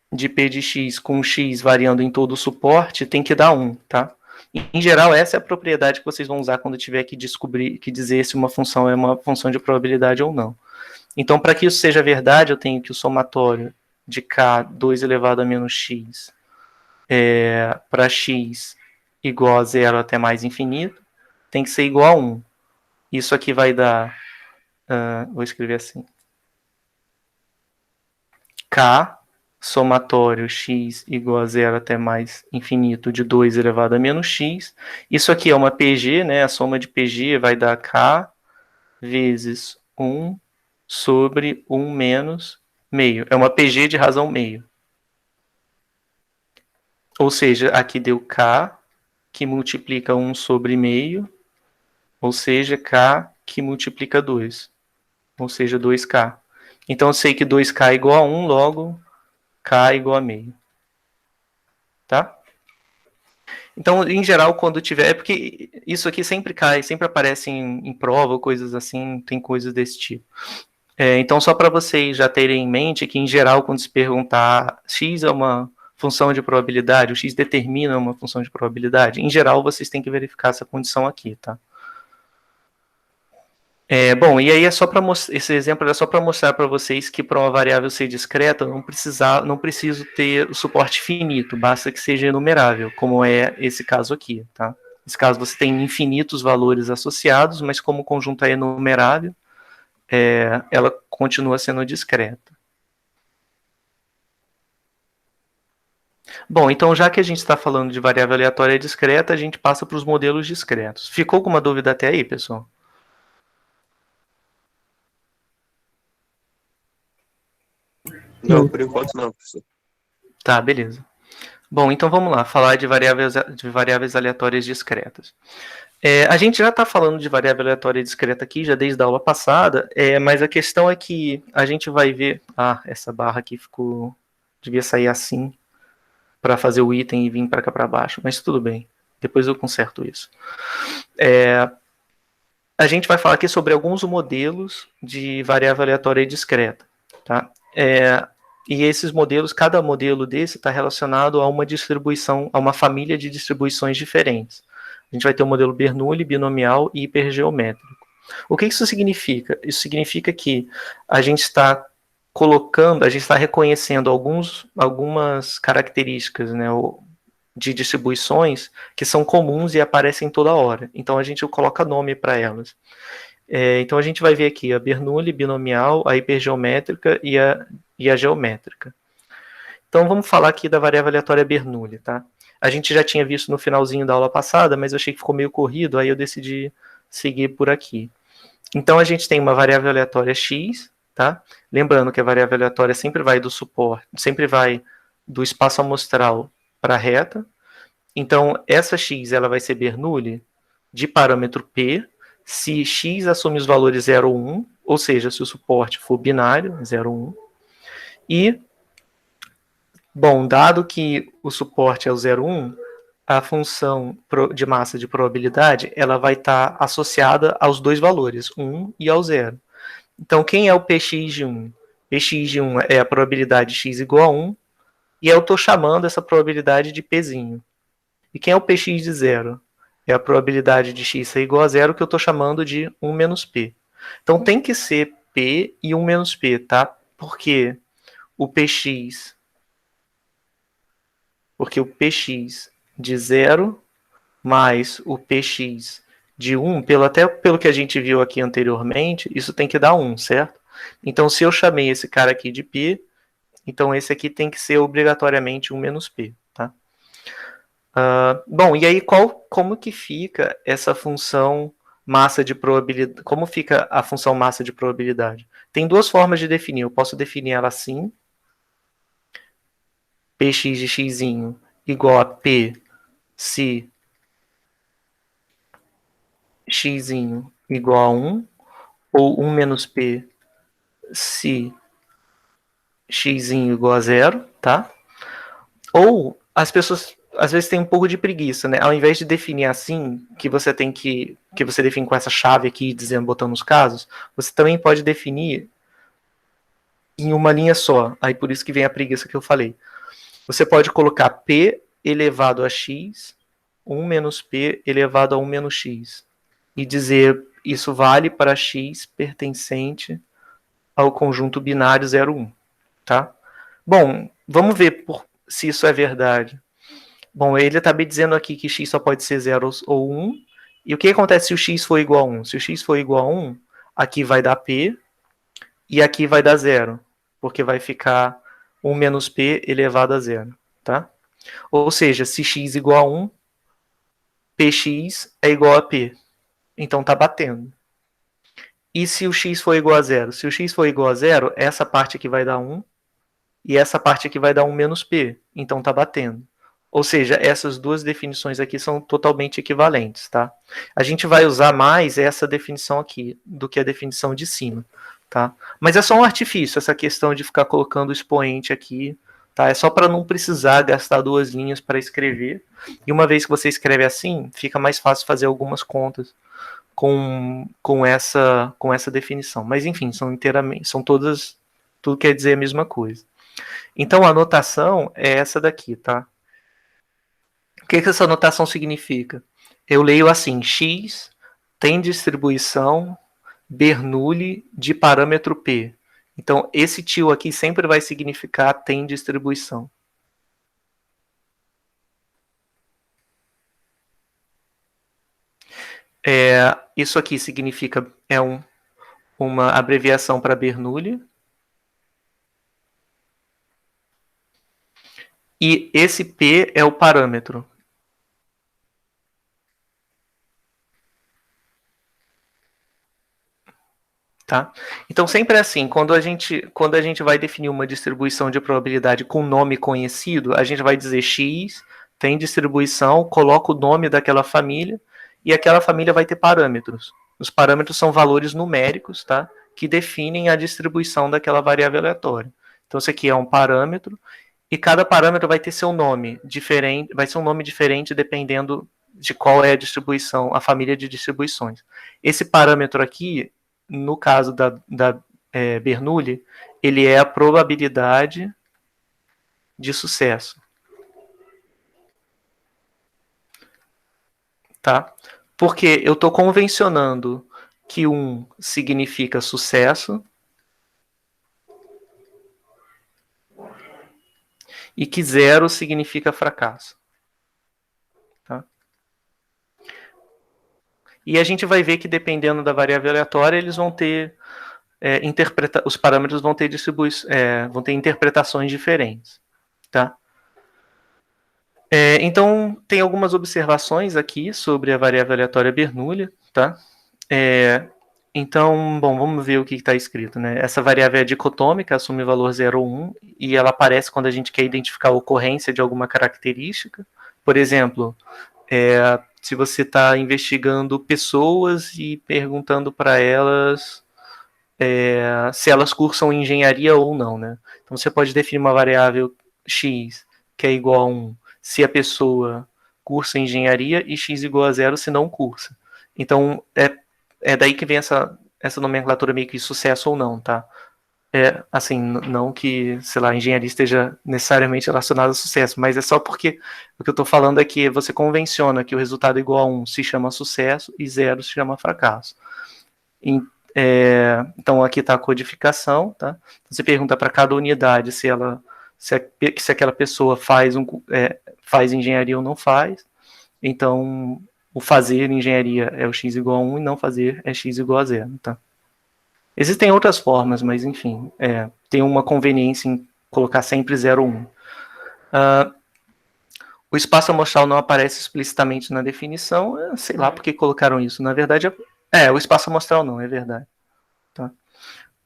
de p de x com x variando em todo o suporte tem que dar 1, tá? Em geral, essa é a propriedade que vocês vão usar quando tiver que descobrir, que dizer se uma função é uma função de probabilidade ou não. Então, para que isso seja verdade, eu tenho que o somatório de k, 2 elevado a menos x, para x igual a 0 até mais infinito, tem que ser igual a 1. Isso aqui vai dar, vou escrever assim, k somatório x igual a zero até mais infinito de 2 elevado a menos x. Isso aqui é uma PG, né? A soma de PG vai dar k vezes 1 sobre 1 menos meio. É uma PG de razão meio. Ou seja, aqui deu k, que multiplica 1 sobre meio, ou seja, k que multiplica 2, ou seja, 2k. Então eu sei que 2k é igual a 1, logo k é igual a meio. Tá? Então, em geral, quando tiver... É porque isso aqui sempre cai, sempre aparece em prova, coisas assim, tem coisas desse tipo. Então, só para vocês já terem em mente que, em geral, quando se perguntar x é uma função de probabilidade, o x determina uma função de probabilidade, em geral, vocês têm que verificar essa condição aqui, tá? Bom, e aí é só para esse exemplo é só para mostrar para vocês que para uma variável ser discreta não preciso ter o suporte finito, basta que seja enumerável, como é esse caso aqui, tá? Nesse caso você tem infinitos valores associados, mas como o conjunto é enumerável, ela continua sendo discreta. Bom, então já que a gente está falando de variável aleatória discreta, a gente passa para os modelos discretos. Ficou alguma dúvida até aí, pessoal? Não, por enquanto não, professor. Tá, beleza. Bom, então vamos lá, falar de variáveis aleatórias discretas. A gente já está falando de variável aleatória discreta aqui, já desde a aula passada, mas a questão é que a gente vai ver... Ah, essa barra aqui ficou... Devia sair assim, para fazer o item e vir para cá para baixo, mas tudo bem, depois eu conserto isso. A gente vai falar aqui sobre alguns modelos de variável aleatória discreta, tá? E esses modelos, cada modelo desse está relacionado a uma distribuição, a uma família de distribuições diferentes. A gente vai ter o modelo Bernoulli, binomial e hipergeométrico. O que isso significa? Isso significa que a gente está reconhecendo algumas características, né, de distribuições que são comuns e aparecem toda hora. Então a gente coloca nome para elas. Então a gente vai ver aqui a Bernoulli, binomial, a hipergeométrica e a geométrica. Então vamos falar aqui da variável aleatória Bernoulli, tá? A gente já tinha visto no finalzinho da aula passada, mas eu achei que ficou meio corrido, aí eu decidi seguir por aqui. Então a gente tem uma variável aleatória x, tá? Lembrando que a variável aleatória sempre vai do suporte, sempre vai do espaço amostral para a reta. Então essa x ela vai ser Bernoulli de parâmetro p, se x assume os valores 0 ou 1, ou seja, se o suporte for binário, 0 ou 1, e, bom, dado que o suporte é o 0, 1, a função de massa de probabilidade ela vai estar associada aos dois valores, 1 e ao 0. Então, quem é o Px de 1? Px de 1 é a probabilidade x igual a 1, e eu estou chamando essa probabilidade de Pzinho. E quem é o Px de 0? É a probabilidade de x ser igual a 0, que eu estou chamando de 1 menos P. Então tem que ser P e 1 menos P, tá? Porque o Px de 0 mais o Px de 1, até pelo que a gente viu aqui anteriormente, isso tem que dar 1, certo? Então se eu chamei esse cara aqui de P, então esse aqui tem que ser obrigatoriamente 1 menos P, tá? Bom, e aí como que fica essa função massa de probabilidade? Como fica a função massa de probabilidade? Tem duas formas de definir. Eu posso definir ela assim: Px de x igual a P se x igual a 1, ou 1 menos P se x igual a 0, tá? Ou as pessoas às vezes têm um pouco de preguiça, né? Ao invés de definir assim, que você define com essa chave aqui, dizendo, botando os casos, você também pode definir em uma linha só. Aí por isso que vem a preguiça que eu falei. Você pode colocar P elevado a x, 1 menos P elevado a 1 menos x. E dizer, isso vale para x pertencente ao conjunto binário 0, 1. Tá? Bom, vamos ver se isso é verdade. Bom, ele está me dizendo aqui que x só pode ser 0 ou 1. E o que acontece se o x for igual a 1? Se o x for igual a 1, aqui vai dar P e aqui vai dar 0. Porque vai ficar 1 menos P elevado a zero, tá? Ou seja, se x igual a 1, Px é igual a P. Então tá batendo. E se o x for igual a zero? Se o x for igual a zero, essa parte aqui vai dar 1 e essa parte aqui vai dar 1 menos P. Então tá batendo. Ou seja, essas duas definições aqui são totalmente equivalentes, tá? A gente vai usar mais essa definição aqui do que a definição de cima, tá? Mas é só um artifício, essa questão de ficar colocando o expoente aqui, tá? É só para não precisar gastar 2 linhas para escrever. E uma vez que você escreve assim, fica mais fácil fazer algumas contas com essa definição. Mas enfim, são todas, tudo quer dizer a mesma coisa. Então a notação é essa daqui, tá? O que essa notação significa? Eu leio assim: x tem distribuição Bernoulli de parâmetro P. Então esse tio aqui sempre vai significar tem distribuição. Isso aqui significa, uma abreviação para Bernoulli. E esse P é o parâmetro. Tá? Então sempre é assim, quando a gente vai definir uma distribuição de probabilidade com nome conhecido, a gente vai dizer x tem distribuição, coloca o nome daquela família, e aquela família vai ter parâmetros. Os parâmetros são valores numéricos, tá? Que definem a distribuição daquela variável aleatória. Então isso aqui é um parâmetro, e cada parâmetro vai ter seu nome diferente, vai ser um nome diferente dependendo de qual é a distribuição, a família de distribuições. Esse parâmetro aqui, no caso da Bernoulli, ele é a probabilidade de sucesso. Tá? Porque eu estou convencionando que 1 significa sucesso e que 0 significa fracasso. Tá? E a gente vai ver que dependendo da variável aleatória, eles vão ter os parâmetros vão ter vão ter interpretações diferentes, tá? Então tem algumas observações aqui sobre a variável aleatória Bernoulli, tá? Então, bom, vamos ver o que está escrito, né? Essa variável é dicotômica, assume valor 0 ou 1, e ela aparece quando a gente quer identificar a ocorrência de alguma característica. Por exemplo, se você está investigando pessoas e perguntando para elas se elas cursam engenharia ou não, né? Então você pode definir uma variável x que é igual a 1 se a pessoa cursa engenharia e x igual a 0 se não cursa. Então é daí que vem essa nomenclatura meio que sucesso ou não, tá? Assim, não que, sei lá, engenharia esteja necessariamente relacionada a sucesso, mas é só porque o que eu estou falando é que você convenciona que o resultado igual a 1 se chama sucesso e 0 se chama fracasso. Então aqui está a codificação, tá? Você pergunta para cada unidade se aquela pessoa faz engenharia ou não faz. Então o fazer engenharia é o x igual a 1 e não fazer é x igual a 0, tá? Existem outras formas, mas enfim, tem uma conveniência em colocar sempre 0 ou 1. O espaço amostral não aparece explicitamente na definição, sei lá por que colocaram isso. Na verdade, o espaço amostral não, é verdade. Tá?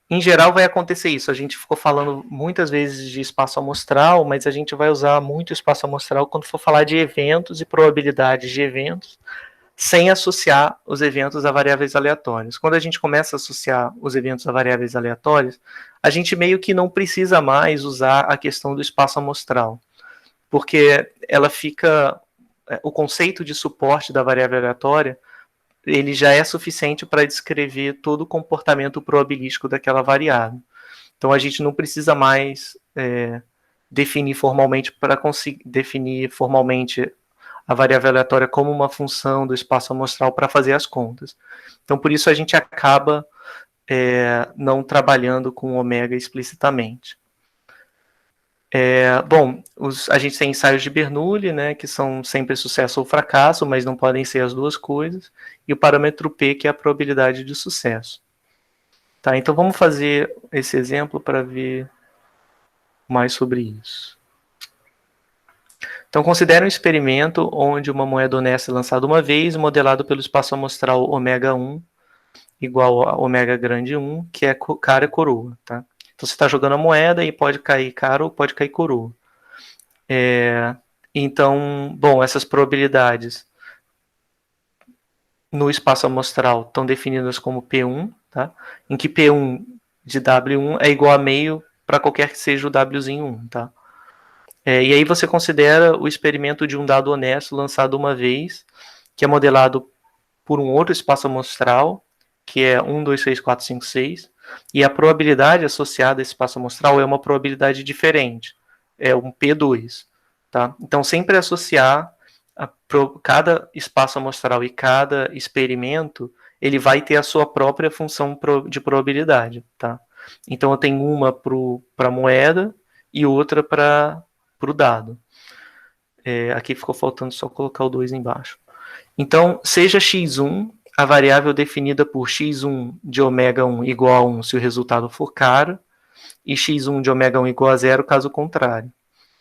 Em geral vai acontecer isso, a gente ficou falando muitas vezes de espaço amostral, mas a gente vai usar muito espaço amostral quando for falar de eventos e probabilidades de eventos, sem associar os eventos a variáveis aleatórias. Quando a gente começa a associar os eventos a variáveis aleatórias, a gente meio que não precisa mais usar a questão do espaço amostral, porque o conceito de suporte da variável aleatória, ele já é suficiente para descrever todo o comportamento probabilístico daquela variável. Então a gente não precisa mais definir formalmente a variável aleatória como uma função do espaço amostral para fazer as contas. Então por isso a gente acaba não trabalhando com ômega explicitamente. Bom, a gente tem ensaios de Bernoulli, né, que são sempre sucesso ou fracasso, mas não podem ser as duas coisas, e o parâmetro P, que é a probabilidade de sucesso. Tá, então vamos fazer esse exemplo para ver mais sobre isso. Então, considere um experimento onde uma moeda honesta é lançada uma vez, modelado pelo espaço amostral ômega 1, igual a ômega grande 1, que é cara e coroa. Tá? Então, você está jogando a moeda e pode cair cara ou pode cair coroa. Então, bom, essas probabilidades no espaço amostral estão definidas como P1, tá? Em que P1 de W1 é igual a meio para qualquer que seja o Wzinho 1. Tá? E aí você considera o experimento de um dado honesto lançado uma vez, que é modelado por um outro espaço amostral, que é 1, 2, 3, 4, 5, 6, e a probabilidade associada a esse espaço amostral é uma probabilidade diferente, é um P2. Tá? Então, sempre associar cada espaço amostral e cada experimento, ele vai ter a sua própria função de probabilidade. Tá? Então, eu tenho uma para a moeda e outra para o dado. Aqui ficou faltando só colocar o 2 embaixo. Então, seja x1 a variável definida por x1 de ômega 1 igual a 1 se o resultado for caro, e x1 de ômega 1 igual a 0 caso contrário.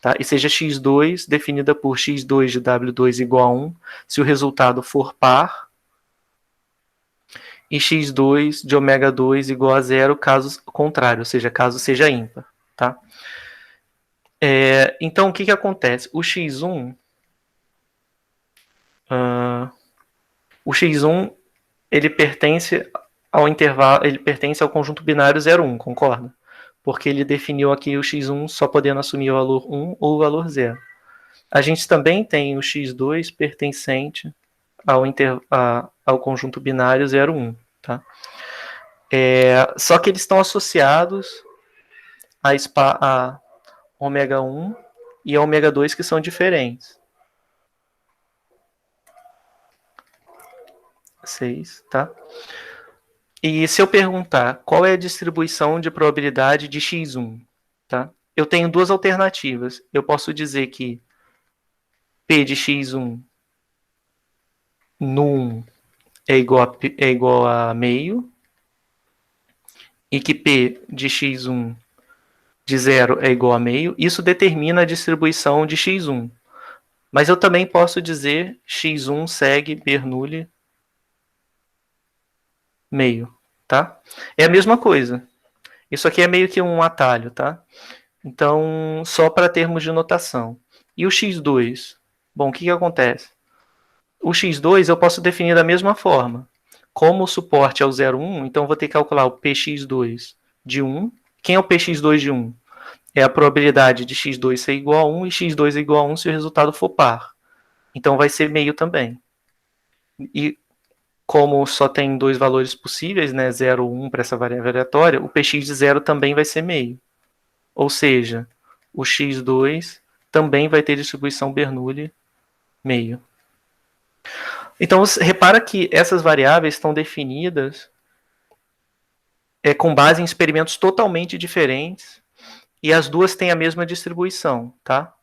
Tá? E seja x2 definida por x2 de w2 igual a 1 se o resultado for par, e x2 de ômega 2 igual a 0 caso contrário, ou seja, caso seja ímpar. Tá? Então, o que acontece? O x1, ele pertence ao intervalo, ele pertence ao conjunto binário 0, 1, concorda? Porque ele definiu aqui o x1 só podendo assumir o valor 1 ou o valor 0. A gente também tem o x2 pertencente ao conjunto binário 0, 1. Tá? Só que eles estão associados a ômega 1 e a ômega 2, que são diferentes. 6, tá? E se eu perguntar qual é a distribuição de probabilidade de x1, tá? Eu tenho duas alternativas. Eu posso dizer que P de x1 no 1 é igual a meio, e que P de x1 de 0 é igual a meio. Isso determina a distribuição de x1. Mas eu também posso dizer x1 segue Bernoulli meio, tá? É a mesma coisa. Isso aqui é meio que um atalho, tá? Então, só para termos de notação. E o x2? Bom, o que acontece? O x2 eu posso definir da mesma forma. Como o suporte é o 0, 1, então eu vou ter que calcular o px2 de 1. Quem é o px2 de 1? É a probabilidade de x2 ser igual a 1 e x2 é igual a 1 se o resultado for par. Então vai ser meio também. E como só tem dois valores possíveis, né, 0 ou 1 para essa variável aleatória, o px de 0 também vai ser meio. Ou seja, o x2 também vai ter distribuição Bernoulli meio. Então, repara que essas variáveis estão definidas com base em experimentos totalmente diferentes e as duas têm a mesma distribuição, tá?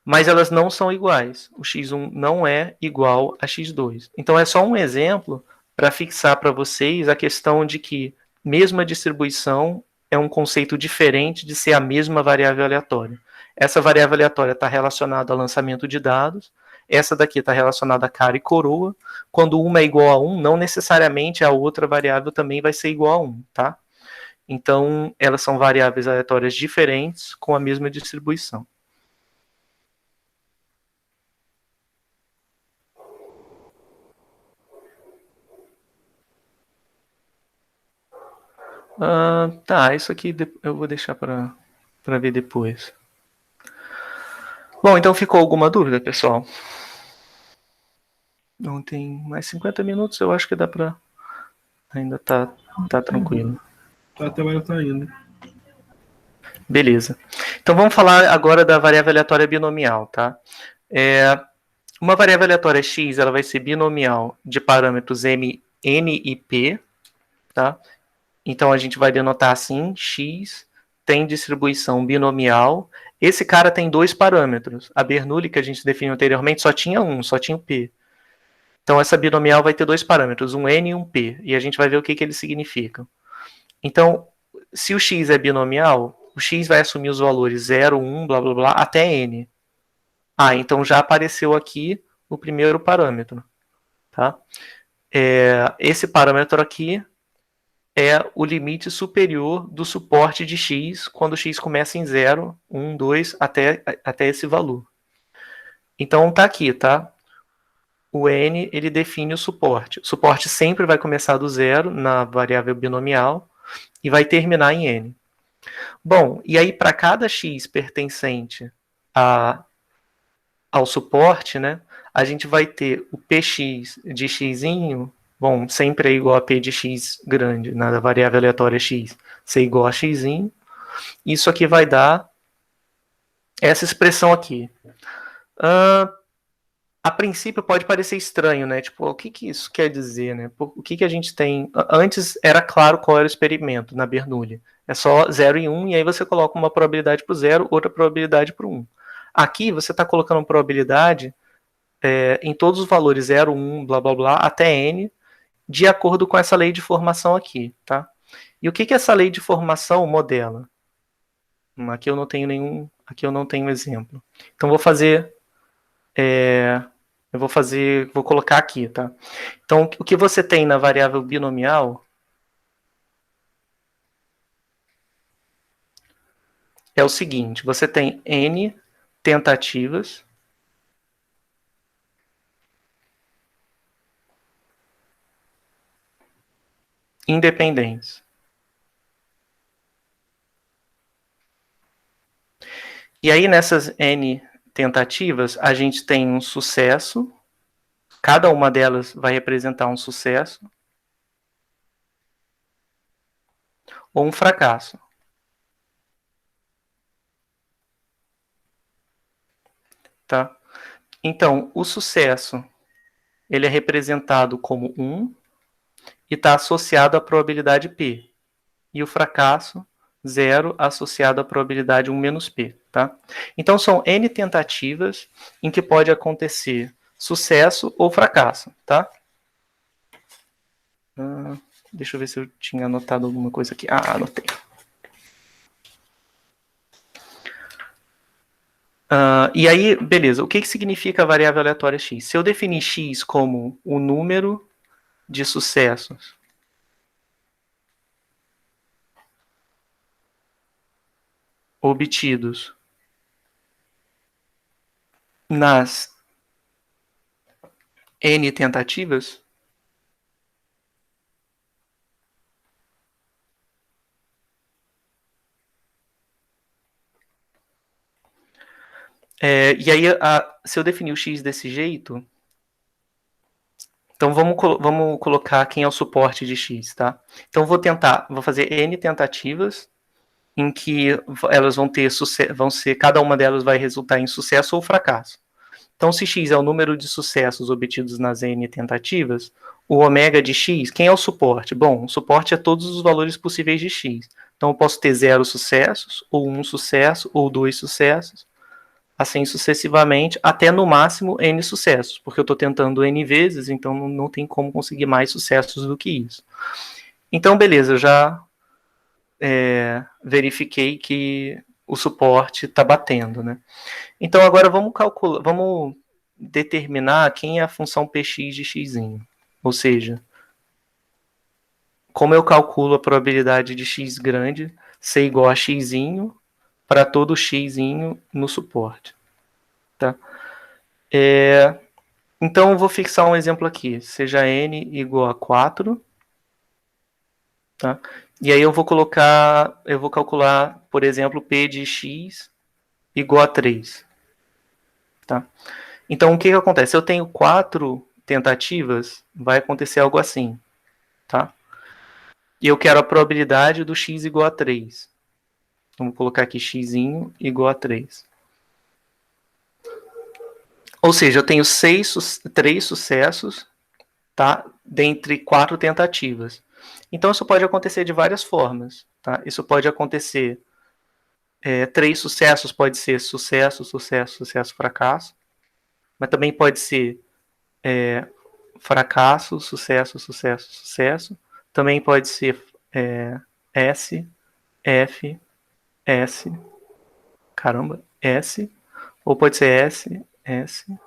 Mas elas não são iguais. O x1 não é igual a x2. Então, é só um exemplo para fixar para vocês a questão de que mesma distribuição é um conceito diferente de ser a mesma variável aleatória. Essa variável aleatória está relacionada ao lançamento de dados, essa daqui está relacionada a cara e coroa. Quando uma é igual a 1, não necessariamente a outra variável também vai ser igual a 1, tá? Então, elas são variáveis aleatórias diferentes com a mesma distribuição. Tá, isso aqui eu vou deixar para ver depois. Bom, então ficou alguma dúvida, pessoal? Não tem mais 50 minutos, eu acho que dá para... Ainda tá tranquilo. Até agora tá indo. Beleza. Então vamos falar agora da variável aleatória binomial, tá? Uma variável aleatória x, ela vai ser binomial de parâmetros n e p, tá? Então a gente vai denotar assim, x tem distribuição binomial. Esse cara tem dois parâmetros. A Bernoulli, que a gente definiu anteriormente, só tinha um, só tinha o p. Então essa binomial vai ter dois parâmetros, um n e um p. E a gente vai ver o que eles significam. Então, se o x é binomial, o x vai assumir os valores 0, 1, blá, blá, blá, até n. Então já apareceu aqui o primeiro parâmetro. Tá? Esse parâmetro aqui é o limite superior do suporte de x quando x começa em 0, 1, 2, até esse valor. Então tá aqui, tá? O n, ele define o suporte. O suporte sempre vai começar do 0 na variável binomial e vai terminar em n. Bom, e aí para cada x pertencente ao suporte, né, a gente vai ter o px de x'inho, bom, sempre é igual a p de x grande, na variável aleatória x, ser igual a x'inho. Isso aqui vai dar essa expressão aqui. A princípio pode parecer estranho, né? Tipo, o que isso quer dizer, né? O que a gente tem... Antes era claro qual era o experimento na Bernoulli. É só 0 e 1, e aí você coloca uma probabilidade para o 0, outra probabilidade para o 1. Aqui você está colocando probabilidade em todos os valores 0, 1, blá, blá, blá, até n, de acordo com essa lei de formação aqui, tá? E o que essa lei de formação modela? Aqui eu não tenho exemplo. Então vou colocar aqui, tá? Então o que você tem na variável binomial é o seguinte: você tem n tentativas independentes. E aí nessas n tentativas a gente tem um sucesso, cada uma delas vai representar um sucesso ou um fracasso. Tá? Então, o sucesso ele é representado como 1 e está associado à probabilidade P. E o fracasso, 0, associado à probabilidade 1 menos P. Tá? Então, são N tentativas em que pode acontecer sucesso ou fracasso. Tá? Deixa eu ver se eu tinha anotado alguma coisa aqui. Anotei. E aí, beleza, o que significa a variável aleatória x? Se eu definir x como o número de sucessos obtidos nas n tentativas, e aí, se eu definir o x desse jeito, então vamos colocar quem é o suporte de x, tá? Então vou fazer n tentativas em que elas cada uma delas vai resultar em sucesso ou fracasso. Então, se x é o número de sucessos obtidos nas n tentativas, o ômega de x, quem é o suporte? Bom, o suporte é todos os valores possíveis de x. Então, eu posso ter 0 sucessos, ou 1 sucesso, ou 2 sucessos, assim sucessivamente, até no máximo n sucessos, porque eu estou tentando n vezes, então não tem como conseguir mais sucessos do que isso. Então, beleza, eu já verifiquei que o suporte está batendo, né? Então, agora vamos determinar quem é a função px de x. Ou seja, como eu calculo a probabilidade de x grande ser igual a x para todo x no suporte. Tá? Então, eu vou fixar um exemplo aqui. Seja n igual a 4. Tá? E aí eu vou calcular, por exemplo, p de x igual a 3. Tá? Então, o que acontece? Se eu tenho 4 tentativas, vai acontecer algo assim. Tá? E eu quero a probabilidade do x igual a 3. Vamos colocar aqui x igual a 3. Ou seja, eu tenho 3 sucessos, tá? Dentre 4 tentativas. Então, isso pode acontecer de várias formas. Tá? Isso pode acontecer... 3 sucessos pode ser sucesso, sucesso, sucesso, fracasso. Mas também pode ser fracasso, sucesso, sucesso, sucesso. Também pode ser S, F, S, caramba, S, ou pode ser S, S,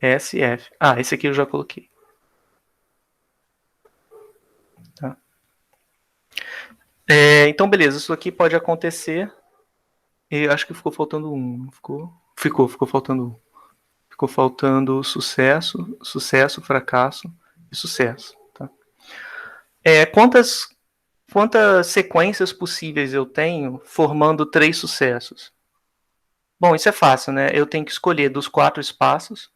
S, F. Ah, esse aqui eu já coloquei. Tá. Então, beleza, isso aqui pode acontecer. E acho que ficou faltando um. Ficou faltando um. Ficou faltando sucesso, sucesso, fracasso e sucesso. Tá? Quantas sequências possíveis eu tenho formando 3 sucessos? Bom, isso é fácil, né? Eu tenho que escolher dos 4 espaços,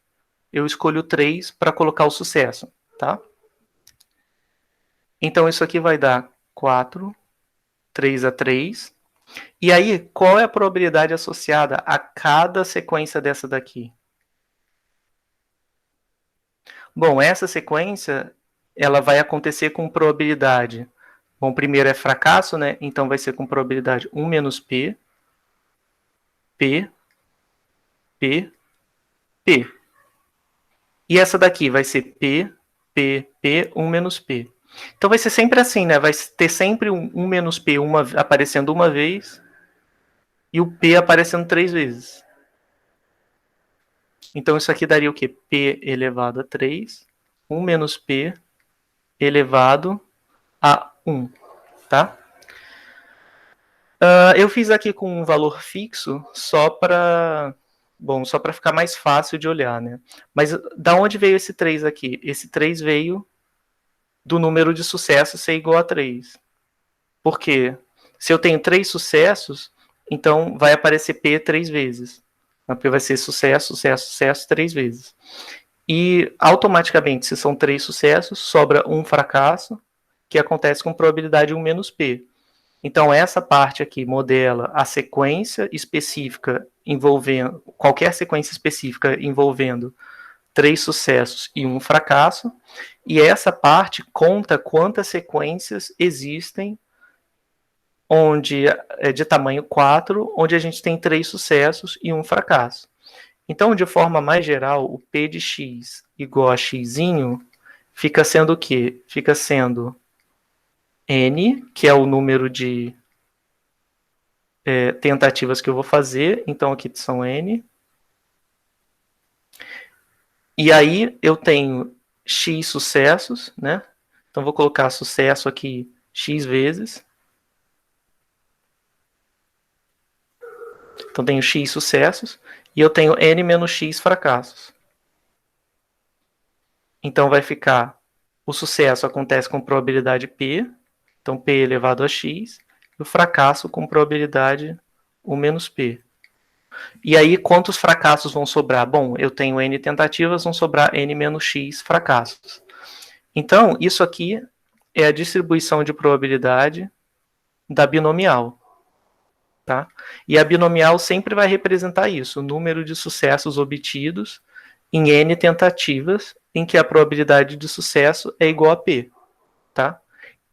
eu escolho 3 para colocar o sucesso, tá? Então isso aqui vai dar 4, 3 a 3. E aí, qual é a probabilidade associada a cada sequência dessa daqui? Bom, essa sequência, ela vai acontecer com probabilidade. Bom, primeiro é fracasso, né? Então vai ser com probabilidade 1 menos P, P, P, P. E essa daqui vai ser P, P, P, 1 menos P. Então vai ser sempre assim, né? Vai ter sempre um 1 menos P aparecendo uma vez e o P aparecendo 3 vezes. Então isso aqui daria o quê? P elevado a 3, 1 menos P elevado a 1, tá? Eu fiz aqui com um valor fixo só para ficar mais fácil de olhar, né? Mas da onde veio esse 3 aqui? Esse 3 veio do número de sucessos ser igual a 3. Por quê? Se eu tenho 3 sucessos, então vai aparecer P 3 vezes. A P vai ser sucesso, sucesso, sucesso 3 vezes. E automaticamente, se são 3 sucessos, sobra um fracasso, que acontece com probabilidade 1 menos P. Então, essa parte aqui modela a sequência específica envolvendo, qualquer sequência específica envolvendo 3 sucessos e um fracasso, e essa parte conta quantas sequências existem onde é de tamanho 4, onde a gente tem 3 sucessos e um fracasso. Então, de forma mais geral, o P de x igual a x fica sendo o quê? Fica sendo n, que é o número de tentativas que eu vou fazer. Então, aqui são n. E aí, eu tenho x sucessos, né? Então, vou colocar sucesso aqui x vezes. Então, tenho x sucessos. E eu tenho n menos x fracassos. Então, vai ficar... O sucesso acontece com probabilidade P. Então, P elevado a x. E o fracasso com probabilidade 1 menos P. E aí, quantos fracassos vão sobrar? Bom, eu tenho n tentativas, vão sobrar n menos x fracassos. Então, isso aqui é a distribuição de probabilidade da binomial. Tá? E a binomial sempre vai representar isso, o número de sucessos obtidos em n tentativas, em que a probabilidade de sucesso é igual a P. Tá?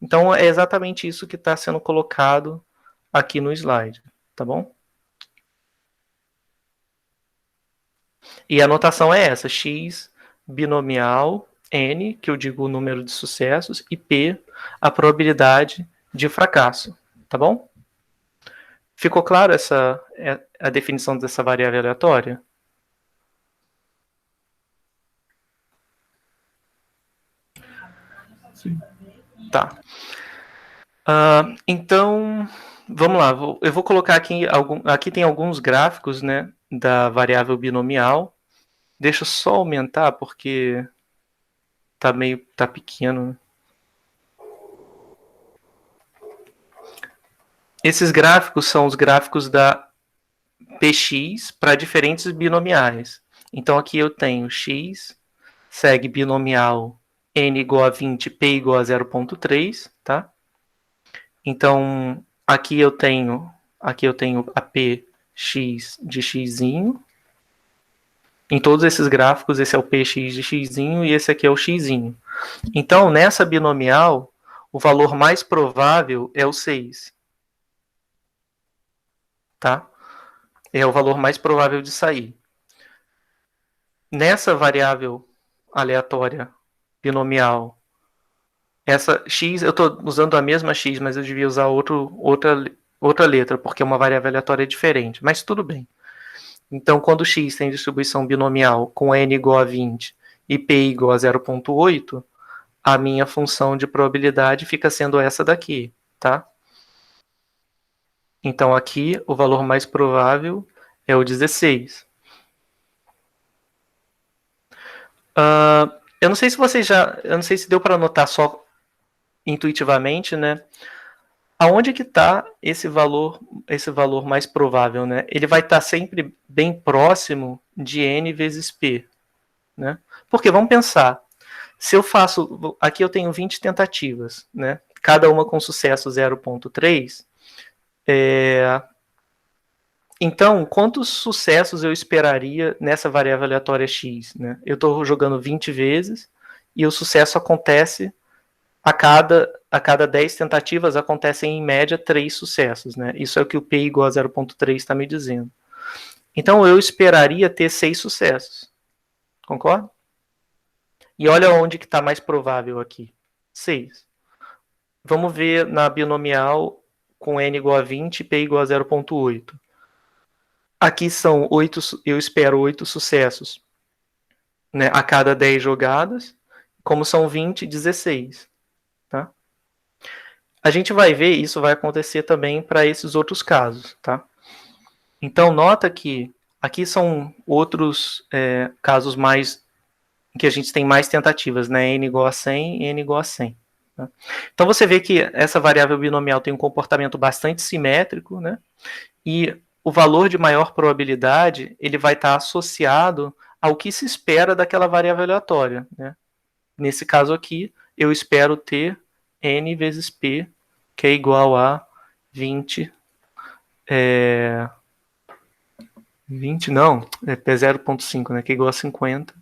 Então, é exatamente isso que está sendo colocado aqui no slide. Tá bom? E a notação é essa, x binomial, n, que eu digo o número de sucessos, e p, a probabilidade de fracasso. Tá bom? Ficou claro a definição dessa variável aleatória? Sim. Tá. Então, vamos lá. Eu vou colocar aqui, aqui tem alguns gráficos, né, da variável binomial. Deixa eu só aumentar, porque tá pequeno. Esses gráficos são os gráficos da px para diferentes binomiais. Então, aqui eu tenho x, segue binomial n igual a 20, p igual a 0,3, tá? Então, aqui eu tenho a px de x. Em todos esses gráficos, esse é o px de x e esse aqui é o x. Então, nessa binomial, o valor mais provável é o 6. Tá? É o valor mais provável de sair. Nessa variável aleatória binomial, essa x, eu estou usando a mesma x, mas eu devia usar outra outra letra, porque é uma variável aleatória diferente, mas tudo bem. Então, quando x tem distribuição binomial com n igual a 20 e p igual a 0,8, a minha função de probabilidade fica sendo essa daqui, tá? Então, aqui, o valor mais provável é o 16. Eu não sei se vocês eu não sei se deu para notar só intuitivamente, né? Aonde que está esse valor mais provável, né? Ele vai estar sempre bem próximo de n vezes p, né? Porque vamos pensar, se eu faço, aqui eu tenho 20 tentativas, né? Cada uma com sucesso 0,3, então, quantos sucessos eu esperaria nessa variável aleatória x, né? Eu estou jogando 20 vezes e o sucesso acontece a cada 10 tentativas acontecem em média 3 sucessos, né? Isso é o que o p igual a 0,3 está me dizendo. Então eu esperaria ter 6 sucessos. Concorda? E olha onde que está mais provável aqui. 6. Vamos ver na binomial com n igual a 20 e p igual a 0,8. Aqui são 8, eu espero 8 sucessos, né, a cada 10 jogadas. Como são 20, 16. Tá? A gente vai ver, isso vai acontecer também para esses outros casos, tá? Então, nota que aqui são outros casos mais em que a gente tem mais tentativas, né? N igual a 100 e N igual a 100. Tá? Então, você vê que essa variável binomial tem um comportamento bastante simétrico, né? E o valor de maior probabilidade, ele vai estar associado ao que se espera daquela variável aleatória, né? Nesse caso aqui, eu espero ter N vezes P, que é igual a 20, 20 não, é P 0,5, né, que é igual a 50,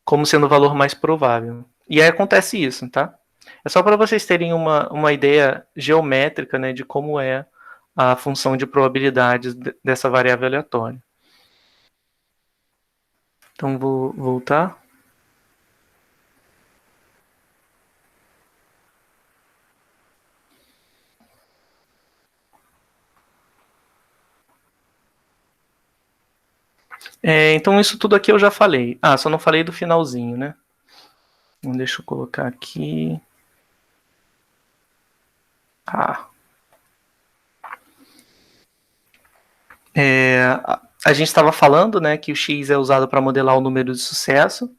como sendo o valor mais provável. E aí acontece isso, tá? É só para vocês terem uma ideia geométrica, né, de como é a função de probabilidades dessa variável aleatória. Então, vou voltar. Então, isso tudo aqui eu já falei. Ah, só não falei do finalzinho, né? Então, deixa eu colocar aqui. A gente estava falando, né, que o x é usado para modelar o número de sucesso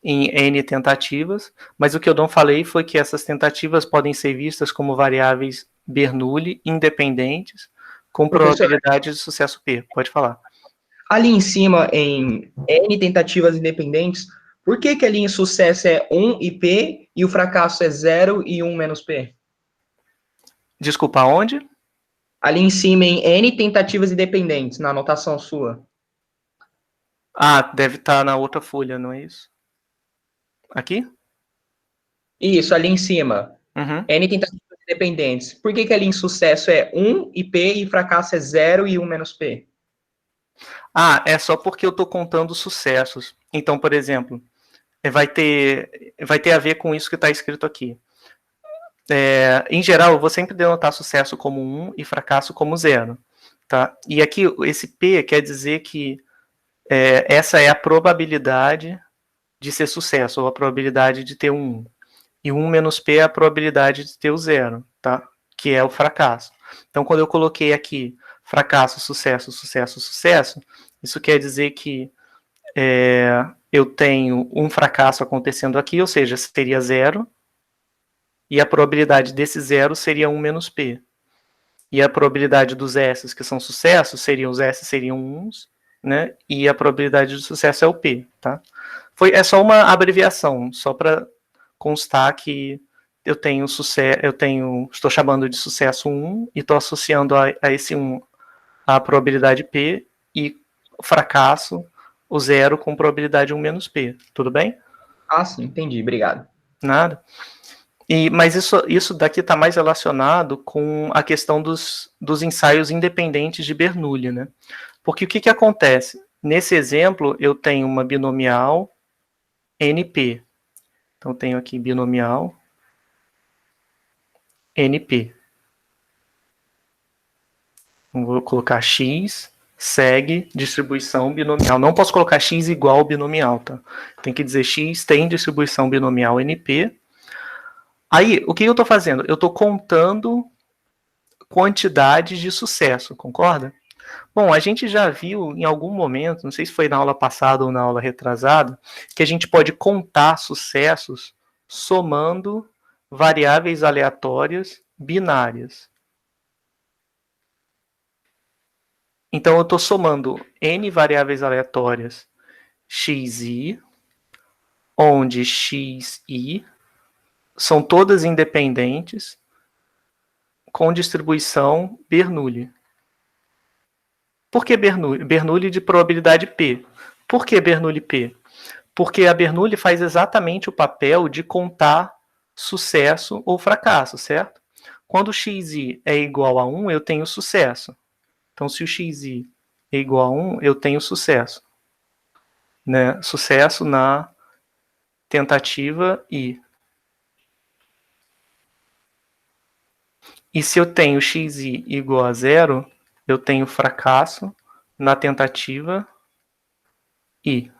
em n tentativas, mas o que eu não falei foi que essas tentativas podem ser vistas como variáveis Bernoulli independentes com Professor, probabilidade de sucesso p. Pode falar. ali em cima, em N tentativas independentes, por que que ali em sucesso é 1 e P e o fracasso é 0 e 1 menos P? Desculpa, onde? Ali em cima, em N tentativas independentes, na anotação sua. Ah, deve estar na outra folha, não é isso? Aqui? Isso, ali em cima. Uhum. N tentativas independentes. Por que que ali em sucesso é 1 e P e fracasso é 0 e 1 menos P? Ah, é só porque eu estou contando sucessos. Então, por exemplo, vai ter a ver com isso que está escrito aqui. Em geral, eu vou sempre denotar sucesso como 1 e fracasso como 0. Tá? E aqui, esse P quer dizer que essa é a probabilidade de ser sucesso, ou a probabilidade de ter um 1. E 1 menos P é a probabilidade de ter o 0, tá? Que é o fracasso. Então, quando eu coloquei aqui fracasso, sucesso, sucesso, sucesso, isso quer dizer que eu tenho um fracasso acontecendo aqui, ou seja, seria 0, e a probabilidade desse 0 seria 1 menos P. E a probabilidade dos S, que são sucessos, os S seriam 1s, né? E a probabilidade de sucesso é o P, tá? É só uma abreviação, só para constar que eu tenho sucesso, estou chamando de sucesso 1 e estou associando a esse 1 a probabilidade P e fracasso, o 0 com probabilidade 1 menos P. Tudo bem? Ah, sim, entendi, obrigado. Nada. Mas isso daqui está mais relacionado com a questão dos ensaios independentes de Bernoulli, né? Porque o que acontece? Nesse exemplo, eu tenho uma binomial NP. Então, eu tenho aqui binomial NP. Então, vou colocar x segue distribuição binomial. Não posso colocar x igual binomial, tá? Tem que dizer x tem distribuição binomial NP. Aí, o que eu estou fazendo? Eu estou contando quantidades de sucesso, concorda? Bom, a gente já viu em algum momento, não sei se foi na aula passada ou na aula retrasada, que a gente pode contar sucessos somando variáveis aleatórias binárias. Então, eu estou somando n variáveis aleatórias xi, onde xi são todas independentes, com distribuição Bernoulli. Por que Bernoulli? Bernoulli de probabilidade P. Por que Bernoulli P? Porque a Bernoulli faz exatamente o papel de contar sucesso ou fracasso, certo? Quando o xi é igual a 1, eu tenho sucesso. Então, se o xi é igual a 1, eu tenho sucesso. Né? Sucesso na tentativa I. E se eu tenho xi igual a 0, eu tenho fracasso na tentativa I.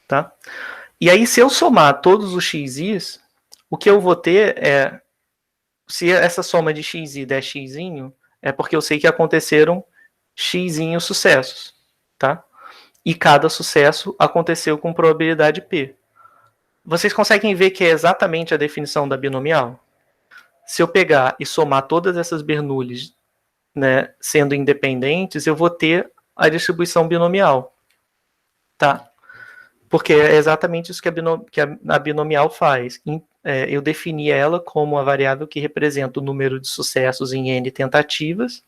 Tá? E aí, se eu somar todos os xi's, o que eu vou ter é, se essa soma de xi der xzinho, é porque eu sei que aconteceram xzinho sucessos, tá? E cada sucesso aconteceu com probabilidade P. Vocês conseguem ver que é exatamente a definição da binomial? Se eu pegar e somar todas essas Bernoullis, né, sendo independentes, eu vou ter a distribuição binomial, tá? Porque é exatamente isso que a binomial faz. Eu defini ela como a variável que representa o número de sucessos em n tentativas,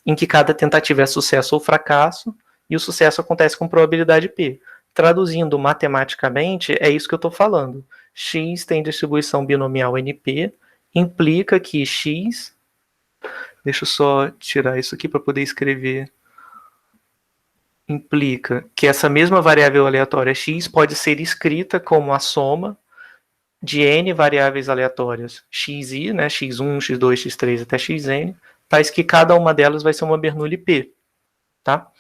em que cada tentativa é sucesso ou fracasso, e o sucesso acontece com probabilidade P. Traduzindo matematicamente, é isso que eu estou falando. X tem distribuição binomial NP, implica que X... Deixa eu só tirar isso aqui para poder escrever. Implica que essa mesma variável aleatória x pode ser escrita como a soma de n variáveis aleatórias xi, né, x1, x2, x3 até xn, tais que cada uma delas vai ser uma Bernoulli P. Tá?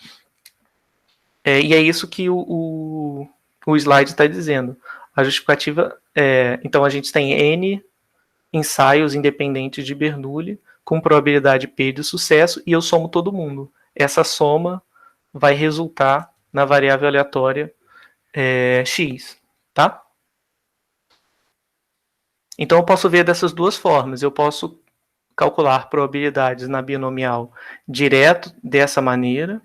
E é isso que o slide está dizendo. A justificativa é... Então, a gente tem n ensaios independentes de Bernoulli com probabilidade P de sucesso e eu somo todo mundo. Essa soma vai resultar na variável aleatória x, tá? Então, eu posso ver dessas duas formas. Eu posso calcular probabilidades na binomial direto dessa maneira,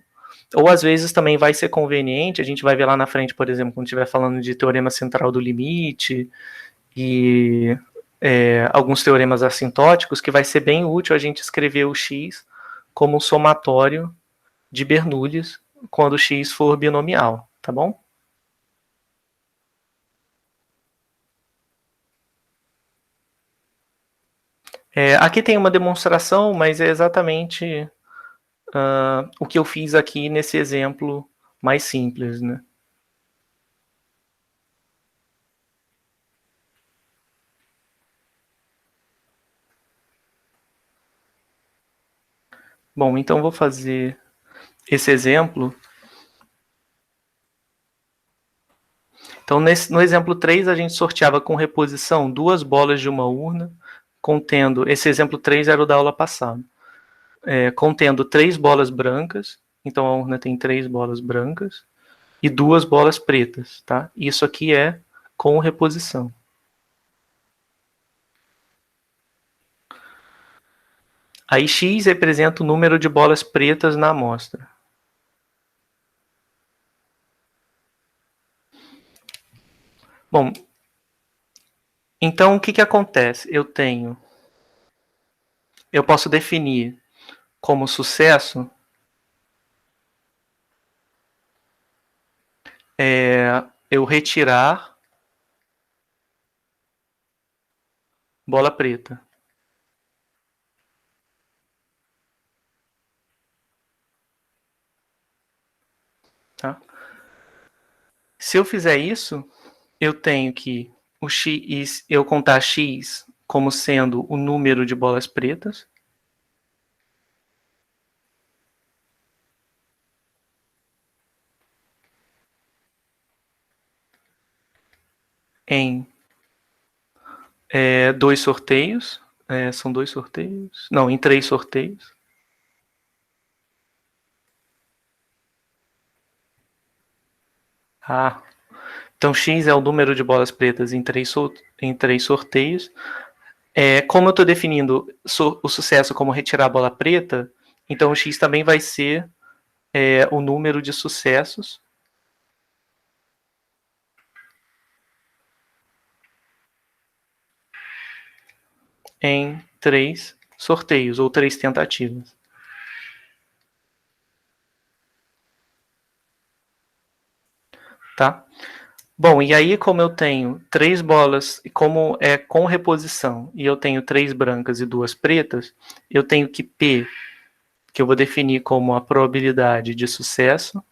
ou às vezes também vai ser conveniente, a gente vai ver lá na frente, por exemplo, quando estiver falando de teorema central do limite e alguns teoremas assintóticos, que vai ser bem útil a gente escrever o x como um somatório de Bernoullis quando x for binomial, tá bom? Aqui tem uma demonstração, mas é exatamente o que eu fiz aqui nesse exemplo mais simples, né? Bom, então vou fazer esse exemplo. Então, no exemplo 3, a gente sorteava com reposição 2 bolas de uma urna, contendo, esse exemplo 3 era o da aula passada, contendo 3 bolas brancas, então a urna tem 3 bolas brancas, e 2 bolas pretas, tá? Isso aqui é com reposição. Aí x representa o número de bolas pretas na amostra. Bom, então o que acontece? Eu posso definir como sucesso eu retirar bola preta. Tá? Se eu fizer isso, eu tenho que eu contar x como sendo o número de bolas pretas. em 2 sorteios. São 2 sorteios? Não, em 3 sorteios. Então X é o número de bolas pretas em 3 sorteios. Como eu estou definindo o sucesso como retirar a bola preta, então o X também vai ser o número de sucessos em 3 sorteios, ou 3 tentativas. Tá? Bom, e aí como eu tenho 3 bolas, como é com reposição, e eu tenho 3 brancas e 2 pretas, eu tenho que P, que eu vou definir como a probabilidade de sucesso.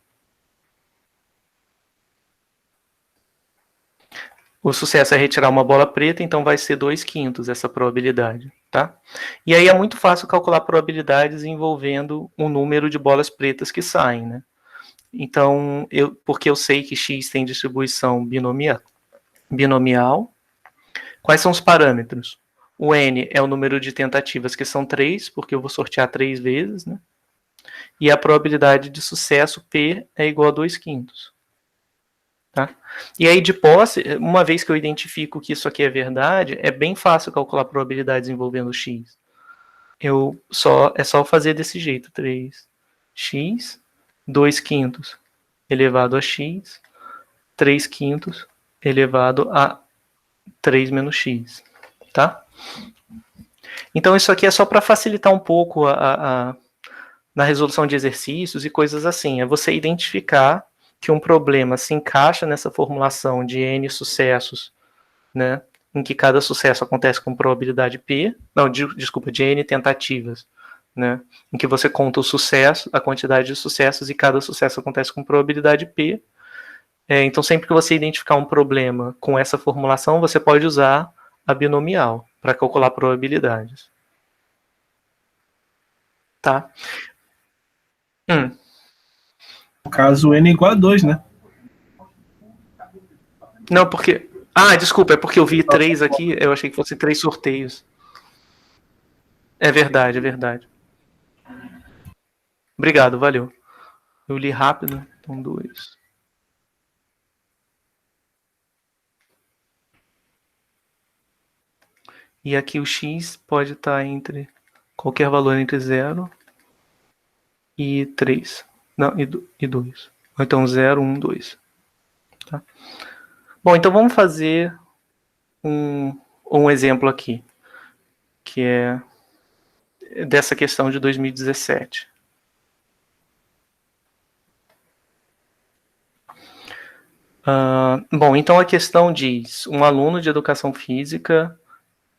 O sucesso é retirar uma bola preta, então vai ser 2/5 essa probabilidade, tá? E aí é muito fácil calcular probabilidades envolvendo um número de bolas pretas que saem, né? Então, porque eu sei que X tem distribuição binomial. Quais são os parâmetros? O N é o número de tentativas, que são 3, porque eu vou sortear 3 vezes, né? E a probabilidade de sucesso, P, é igual a 2/5. Tá? E aí, de posse, uma vez que eu identifico que isso aqui é verdade, é bem fácil calcular probabilidades envolvendo X. É só fazer desse jeito. 3x, 2/5 elevado a x, 3/5 elevado a 3 menos x. Tá? Então, isso aqui é só para facilitar um pouco na resolução de exercícios e coisas assim. É você identificar que um problema se encaixa nessa formulação de N sucessos, né, em que cada sucesso acontece com probabilidade P, de N tentativas, né, em que você conta o sucesso, a quantidade de sucessos, e cada sucesso acontece com probabilidade P. Então, sempre que você identificar um problema com essa formulação, você pode usar a binomial para calcular probabilidades. Tá? No caso, N é igual a 2, né? Não, porque... desculpa, é porque eu vi 3 aqui, eu achei que fosse 3 sorteios. É verdade, é verdade. Obrigado, valeu. Eu li rápido, então 2. E aqui o x pode estar entre qualquer valor entre 0 e 3. Não, e 2. Ou então 0, 1, 2. Tá? Bom, então vamos fazer um exemplo aqui, que é dessa questão de 2017. Bom, então a questão diz: um aluno de educação física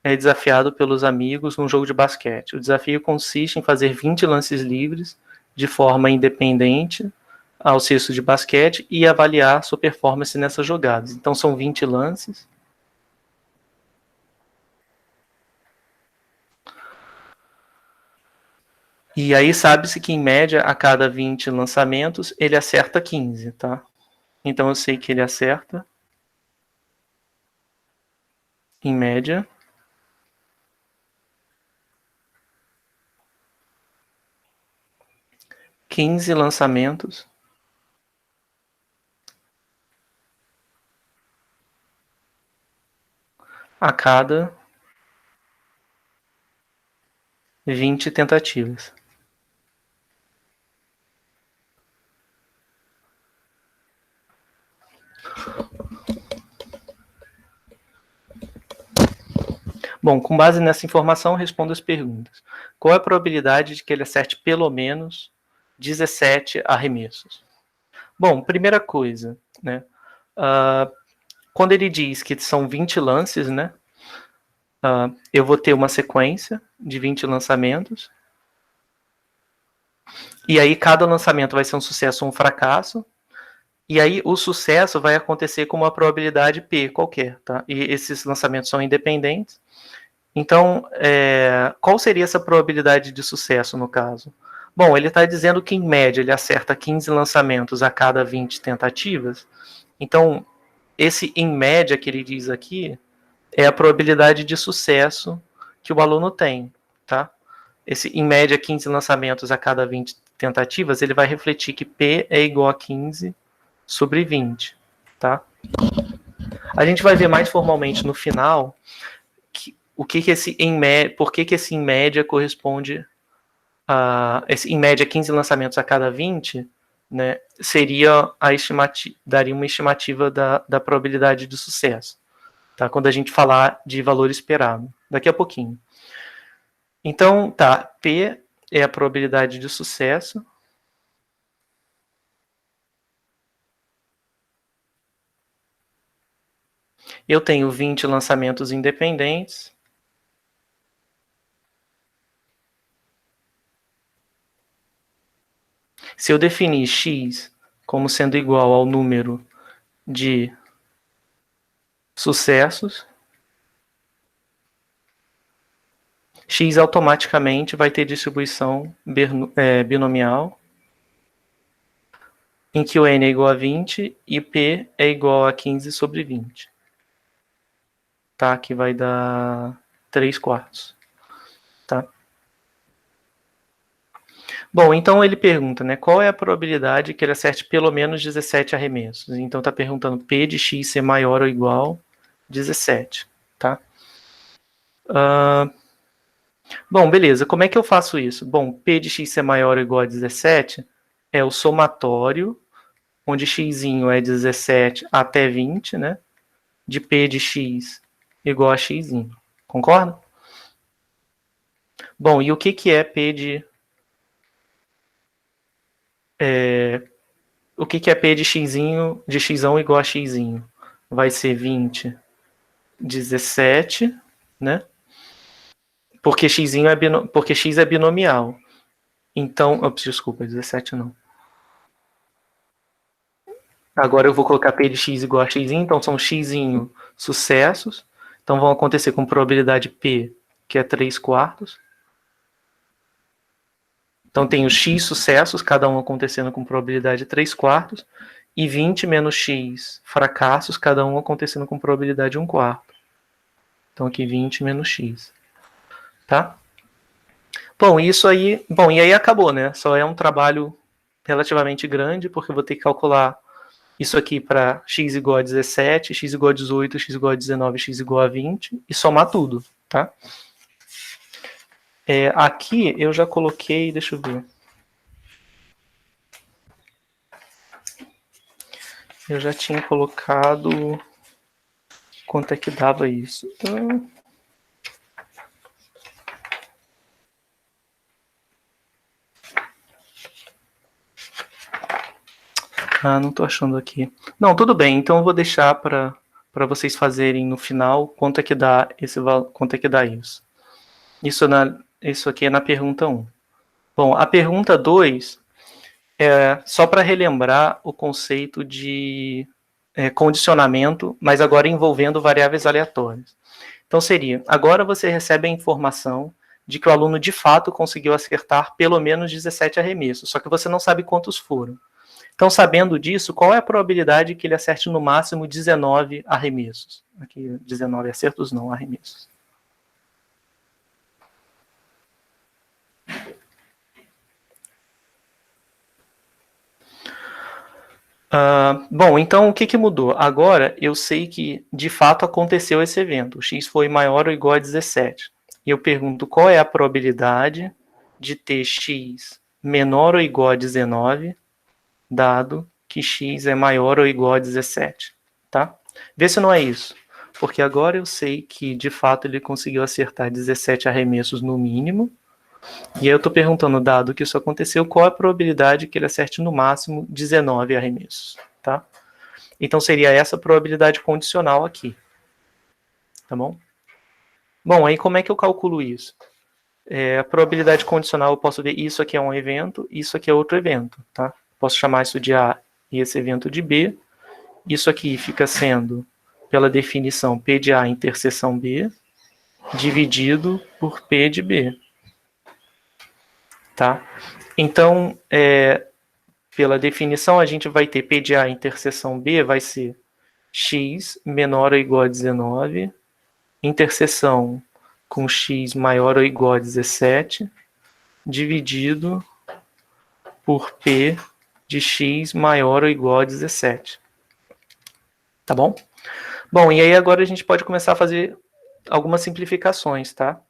é desafiado pelos amigos num jogo de basquete. O desafio consiste em fazer 20 lances livres de forma independente ao cesto de basquete e avaliar sua performance nessas jogadas. Então são 20 lances. E aí sabe-se que, em média, a cada 20 lançamentos, ele acerta 15, tá? Então eu sei que ele acerta, em média, 15 lançamentos a cada 20 tentativas. Bom, com base nessa informação, respondo as perguntas. Qual é a probabilidade de que ele acerte pelo menos 17 arremessos? Bom, primeira coisa, né? Quando ele diz que são 20 lances, né? Eu vou ter uma sequência de 20 lançamentos. E aí cada lançamento vai ser um sucesso ou um fracasso. E aí o sucesso vai acontecer com uma probabilidade P qualquer, tá? E esses lançamentos são independentes. Então, qual seria essa probabilidade de sucesso no caso? Bom, ele está dizendo que, em média, ele acerta 15 lançamentos a cada 20 tentativas. Então, esse em média que ele diz aqui é a probabilidade de sucesso que o aluno tem, tá? Esse, em média, 15 lançamentos a cada 20 tentativas, ele vai refletir que P é igual a 15 sobre 20, tá? A gente vai ver mais formalmente no final o que esse em média, por que esse em média corresponde a esse, em média 15 lançamentos a cada 20, né, seria a estimativa, daria uma estimativa da probabilidade de sucesso, tá? Quando a gente falar de valor esperado, daqui a pouquinho. Então, tá, P é a probabilidade de sucesso. Eu tenho 20 lançamentos independentes. Se eu definir x como sendo igual ao número de sucessos, x automaticamente vai ter distribuição binomial, em que o n é igual a 20 e p é igual a 15 sobre 20. Tá? Que vai dar 3/4. Tá? Bom, então ele pergunta, né, qual é a probabilidade que ele acerte pelo menos 17 arremessos? Então está perguntando P de x ser maior ou igual a 17. Tá? Bom, beleza. Como é que eu faço isso? Bom, P de x ser maior ou igual a 17 é o somatório, onde x é 17 até 20, né? De P de x igual a x. Concorda? Bom, e o que é P de... o que é P de x igual a x? Vai ser 20, 17, né? Porque x é binomial. Então, desculpa, 17 não. Agora eu vou colocar P de x igual a x, então são x sucessos. Então vão acontecer com probabilidade P, que é 3/4. Então tenho x sucessos, cada um acontecendo com probabilidade 3/4. E 20 menos x fracassos, cada um acontecendo com probabilidade 1/4. Então aqui 20 menos x. Tá? Bom, isso aí... Bom, e aí acabou, né? Só é um trabalho relativamente grande, porque eu vou ter que calcular isso aqui para x igual a 17, x igual a 18, x igual a 19, x igual a 20 e somar tudo, tá? Aqui eu já coloquei, deixa eu ver. Eu já tinha colocado quanto é que dava isso. Então... não estou achando aqui. Não, tudo bem. Então eu vou deixar para vocês fazerem no final quanto é que dá quanto é que dá isso. Isso aqui é na pergunta 1. Bom, a pergunta 2 é só para relembrar o conceito de condicionamento, mas agora envolvendo variáveis aleatórias. Então seria, agora você recebe a informação de que o aluno de fato conseguiu acertar pelo menos 17 arremessos, só que você não sabe quantos foram. Então, sabendo disso, qual é a probabilidade que ele acerte no máximo 19 arremessos? Aqui, 19 acertos, não arremessos. Bom, então o que mudou? Agora eu sei que de fato aconteceu esse evento. O x foi maior ou igual a 17. E eu pergunto qual é a probabilidade de ter x menor ou igual a 19, dado que x é maior ou igual a 17. Tá? Vê se não é isso. Porque agora eu sei que de fato ele conseguiu acertar 17 arremessos no mínimo. E aí eu estou perguntando, dado que isso aconteceu, qual a probabilidade que ele acerte no máximo 19 arremessos, tá? Então seria essa probabilidade condicional aqui, tá bom? Bom, aí como é que eu calculo isso? A probabilidade condicional eu posso ver isso aqui é um evento, isso aqui é outro evento, tá? Posso chamar isso de A e esse evento de B. Isso aqui fica sendo, pela definição, P de A interseção B, dividido por P de B. Tá? Então, pela definição, a gente vai ter P de A interseção B, vai ser x menor ou igual a 19, interseção com x maior ou igual a 17, dividido por P de x maior ou igual a 17. Tá bom? Bom, e aí agora a gente pode começar a fazer algumas simplificações, tá?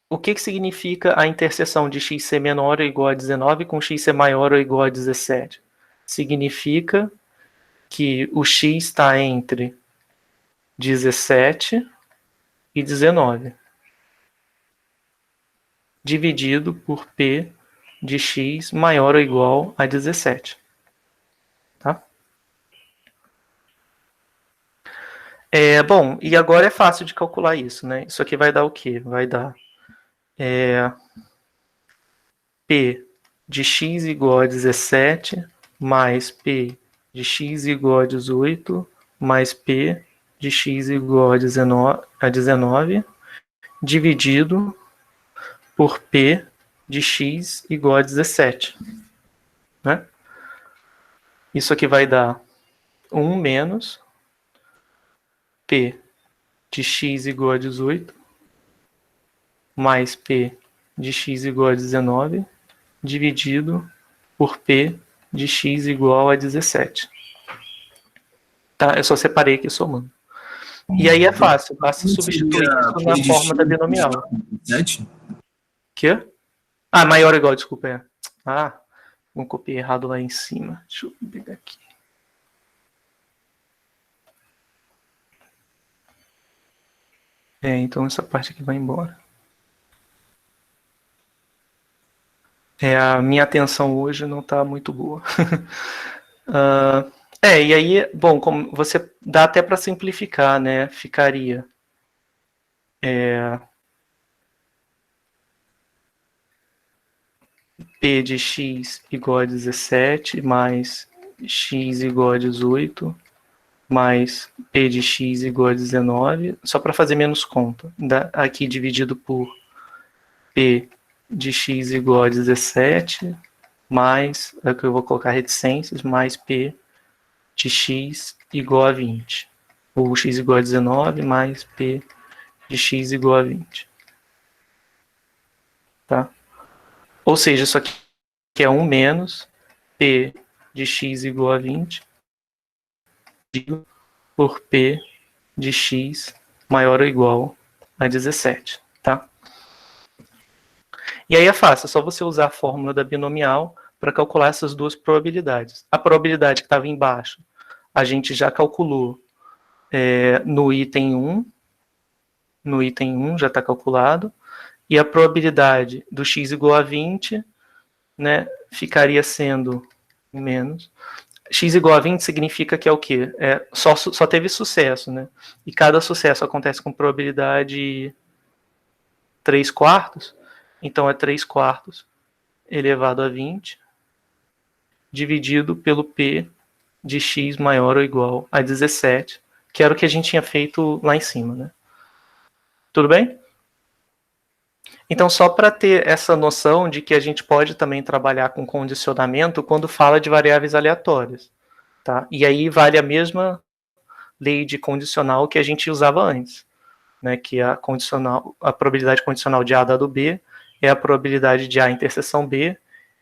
O que significa a interseção de x ser menor ou igual a 19 com x ser maior ou igual a 17? Significa que o x está entre 17 e 19, dividido por P de x maior ou igual a 17. Tá? Bom, e agora é fácil de calcular isso, né? Isso aqui vai dar o quê? Vai dar P de x igual a 17 mais P de x igual a 18 mais P de x igual a 19 dividido por P de x igual a 17. Né? Isso aqui vai dar 1 menos P de x igual a 18 mais P de x igual a 19 dividido por P de x igual a 17. Tá? Eu só separei aqui somando. E aí é fácil, basta substituir isso na forma da binomial. 7? Quê? Ah, maior ou igual, desculpa. Ah, não copiei errado lá em cima. Deixa eu pegar aqui. Então essa parte aqui vai embora. A minha atenção hoje não está muito boa. E aí, bom, como você dá até para simplificar, né? Ficaria P de x igual a 17 mais x igual a 18 mais P de x igual a 19, só para fazer menos conta. Aqui dividido por P de x igual a 17 mais, aqui eu vou colocar reticências, mais P de x igual a 20. Ou x igual a 19 mais P de x igual a 20. Tá? Ou seja, isso aqui é 1 menos P de x igual a 20 por P de x maior ou igual a 17. Tá? E aí é fácil, é só você usar a fórmula da binomial para calcular essas duas probabilidades. A probabilidade que estava embaixo, a gente já calculou no item 1. No item 1 já está calculado. E a probabilidade do x igual a 20, né, ficaria sendo menos. X igual a 20 significa que é o quê? Só teve sucesso, né? E cada sucesso acontece com probabilidade 3/4. Então é 3/4 elevado a 20 dividido pelo P de x maior ou igual a 17, que era o que a gente tinha feito lá em cima, né? Tudo bem? Então, só para ter essa noção de que a gente pode também trabalhar com condicionamento quando fala de variáveis aleatórias, tá? E aí vale a mesma lei de condicional que a gente usava antes, né? Que a probabilidade condicional de A dado B é a probabilidade de A interseção B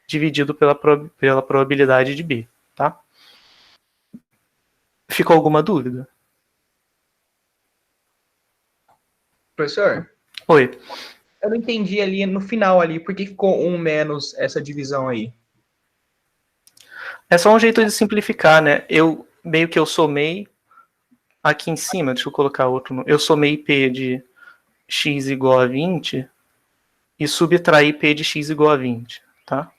dividido pela probabilidade de B, tá? Ficou alguma dúvida? Professor, Oi. eu não entendi ali no final ali, por que ficou 1 menos essa divisão aí? É só um jeito de simplificar, né? Eu somei aqui em cima, deixa eu colocar outro. Eu somei P de x igual a 20 e subtraí P de x igual a 20, tá?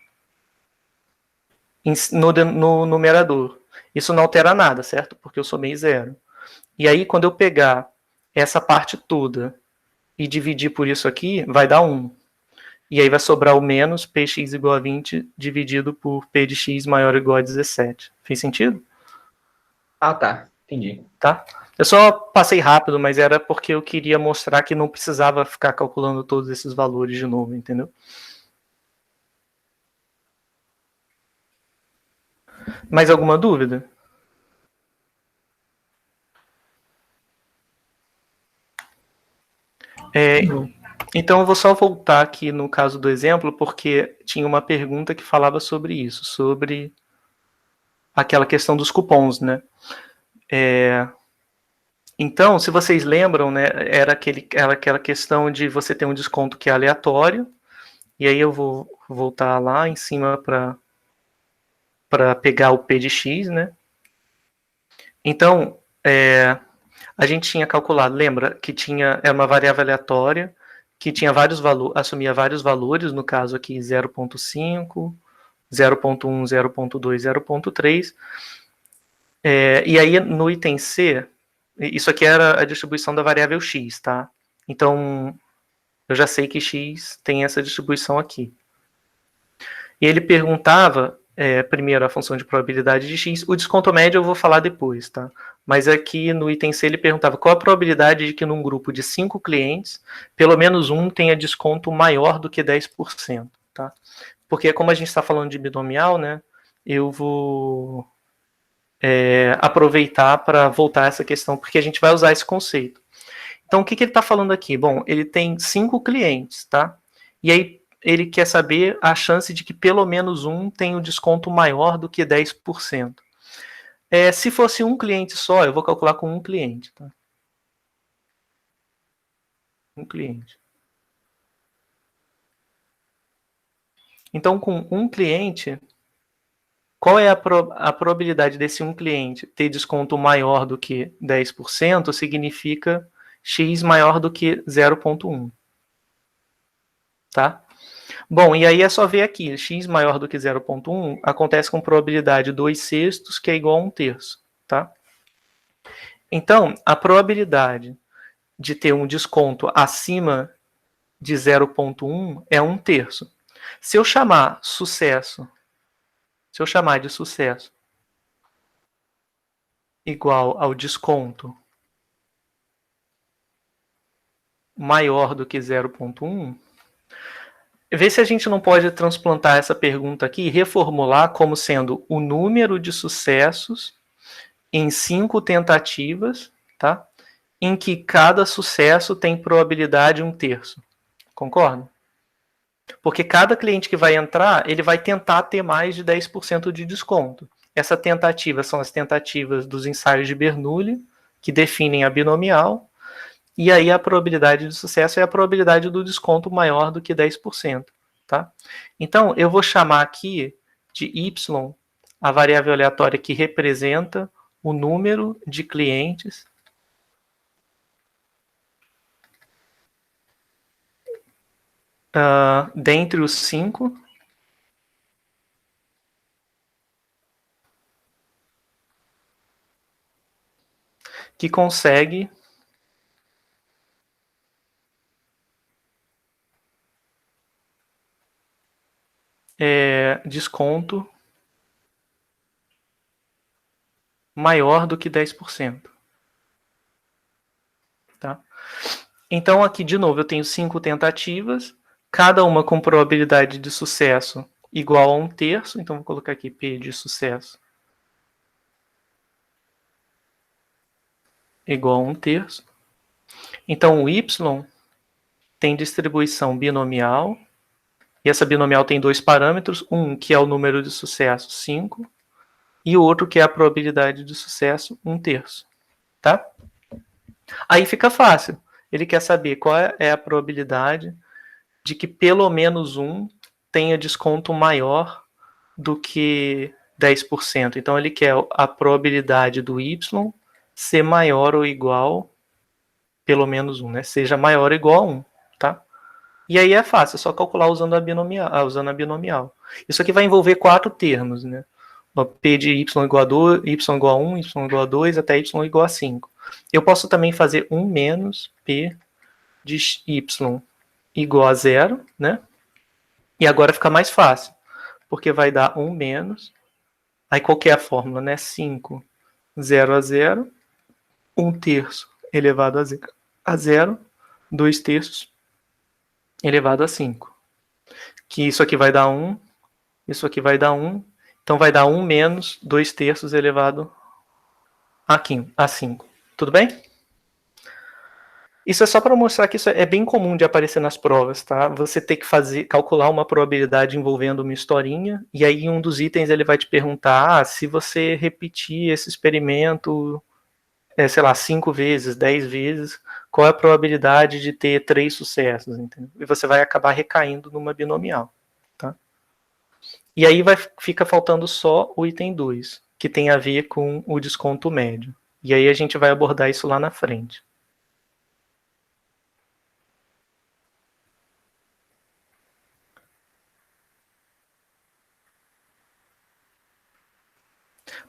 No numerador. Isso não altera nada, certo? Porque eu somei 0. E aí, quando eu pegar essa parte toda e dividir por isso aqui, vai dar 1. E aí vai sobrar o menos px igual a 20 dividido por p de x maior ou igual a 17. Fez sentido? Ah, tá. Entendi. Tá? Eu só passei rápido, mas era porque eu queria mostrar que não precisava ficar calculando todos esses valores de novo, entendeu? Mais alguma dúvida? Então eu vou só voltar aqui no caso do exemplo, porque tinha uma pergunta que falava sobre isso, sobre aquela questão dos cupons, né? Então, se vocês lembram, né, era aquela questão de você ter um desconto que é aleatório, e aí eu vou voltar lá em cima para pegar o P de X, né? Então, a gente tinha calculado, lembra que era uma variável aleatória, que tinha vários valores, assumia vários valores, no caso aqui 0.5, 0.1, 0.2, 0.3. E aí no item C, isso aqui era a distribuição da variável x, tá? Então, eu já sei que x tem essa distribuição aqui. E ele perguntava, primeiro, a função de probabilidade de x. O desconto médio eu vou falar depois, tá? Mas aqui no item C ele perguntava qual a probabilidade de que num grupo de 5 clientes, pelo menos um tenha desconto maior do que 10%, tá? Porque como a gente está falando de binomial, né? Eu vou aproveitar para voltar a essa questão, porque a gente vai usar esse conceito. Então, o que ele está falando aqui? Bom, ele tem 5 clientes, tá? E aí ele quer saber a chance de que pelo menos um tenha um desconto maior do que 10%. Se fosse um cliente só, eu vou calcular com um cliente, tá? Um cliente. Então, com um cliente, qual é a probabilidade desse um cliente ter desconto maior do que 10%? Significa x maior do que 0,1. Tá? Bom, e aí é só ver aqui, x maior do que 0,1 acontece com probabilidade 2/6, que é igual a 1/3. Tá? Então, a probabilidade de ter um desconto acima de 0,1 é 1/3. Se eu chamar de sucesso igual ao desconto maior do que 0,1, vê se a gente não pode transplantar essa pergunta aqui e reformular como sendo o número de sucessos em 5 tentativas, tá? Em que cada sucesso tem probabilidade 1/3. Concorda? Porque cada cliente que vai entrar, ele vai tentar ter mais de 10% de desconto. Essa tentativa são as tentativas dos ensaios de Bernoulli, que definem a binomial, e aí a probabilidade de sucesso é a probabilidade do desconto maior do que 10%. Tá? Então, eu vou chamar aqui de y a variável aleatória que representa o número de clientes dentre os 5 que consegue desconto maior do que 10%. Tá? Então, aqui, de novo, eu tenho 5 tentativas, cada uma com probabilidade de sucesso igual a 1/3. Então, vou colocar aqui P de sucesso igual a 1/3. Então, o Y tem distribuição binomial, e essa binomial tem 2 parâmetros, um que é o número de sucesso, 5, e o outro que é a probabilidade de sucesso, 1/3. Tá? Aí fica fácil. Ele quer saber qual é a probabilidade de que pelo menos um tenha desconto maior do que 10%. Então, ele quer a probabilidade do Y ser maior ou igual pelo menos 1, né? Seja maior ou igual a 1, tá? E aí é fácil, é só calcular usando a binomial. Isso aqui vai envolver 4 termos, né? P de y igual a 2, y igual a 1, y igual a 2, até y igual a 5. Eu posso também fazer 1 menos P de y igual a 0, né? E agora fica mais fácil, porque vai dar 1 menos, aí qual que é a fórmula, né? 5, 0 a 0, 1/3 elevado a 0, 2/3 elevado a 5. Que isso aqui vai dar 1, isso aqui vai dar 1, então vai dar 1 menos 2/3 elevado a 5. Tudo bem? Isso é só para mostrar que isso é bem comum de aparecer nas provas, tá? Você ter que calcular uma probabilidade envolvendo uma historinha, e aí em um dos itens ele vai te perguntar, se você repetir esse experimento, sei lá, 5 vezes, 10 vezes, qual é a probabilidade de ter 3 sucessos, entendeu? E você vai acabar recaindo numa binomial, tá? E aí fica faltando só o item 2, que tem a ver com o desconto médio. E aí a gente vai abordar isso lá na frente.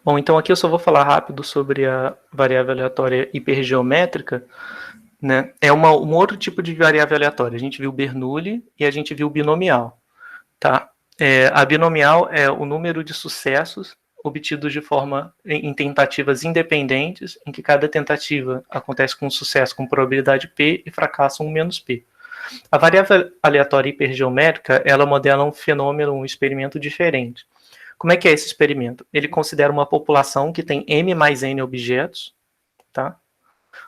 Bom, então aqui eu só vou falar rápido sobre a variável aleatória hipergeométrica, né? É um outro tipo de variável aleatória. A gente viu Bernoulli e a gente viu binomial, tá? A binomial é o número de sucessos obtidos de forma em tentativas independentes, em que cada tentativa acontece com sucesso com probabilidade P e fracasso 1 menos P. A variável aleatória hipergeométrica, ela modela um fenômeno, um experimento diferente. Como é que é esse experimento? Ele considera uma população que tem m mais n objetos, tá?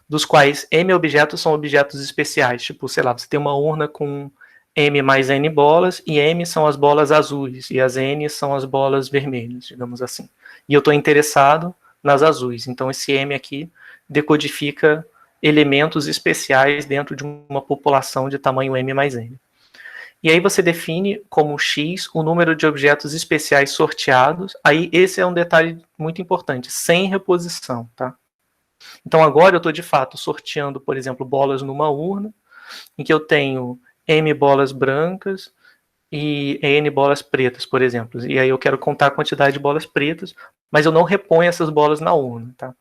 Dos quais m objetos são objetos especiais. Tipo, sei lá, você tem uma urna com m mais n bolas, e m são as bolas azuis, e as n são as bolas vermelhas, digamos assim. E eu estou interessado nas azuis. Então, esse m aqui decodifica elementos especiais dentro de uma população de tamanho m mais n. E aí você define como x o número de objetos especiais sorteados. Aí esse é um detalhe muito importante, sem reposição, tá? Então agora eu estou de fato sorteando, por exemplo, bolas numa urna, em que eu tenho m bolas brancas e n bolas pretas, por exemplo. E aí eu quero contar a quantidade de bolas pretas, mas eu não reponho essas bolas na urna, tá?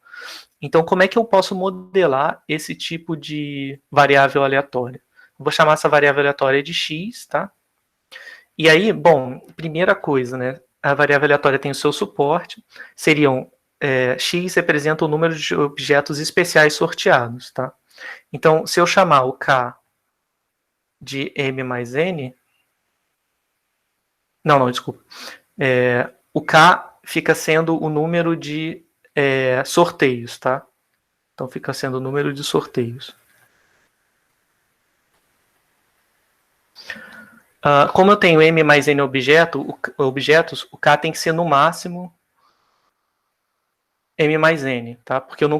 Então como é que eu posso modelar esse tipo de variável aleatória? Vou chamar essa variável aleatória de x, tá? E aí, bom, primeira coisa, né? A variável aleatória tem o seu suporte, seriam x representa o número de objetos especiais sorteados, tá? Então, se eu chamar o k de m mais n, não, desculpa. O k fica sendo o número de sorteios, tá? Então, fica sendo o número de sorteios. Como eu tenho m mais n objetos, o k tem que ser no máximo m mais n, tá? Porque eu não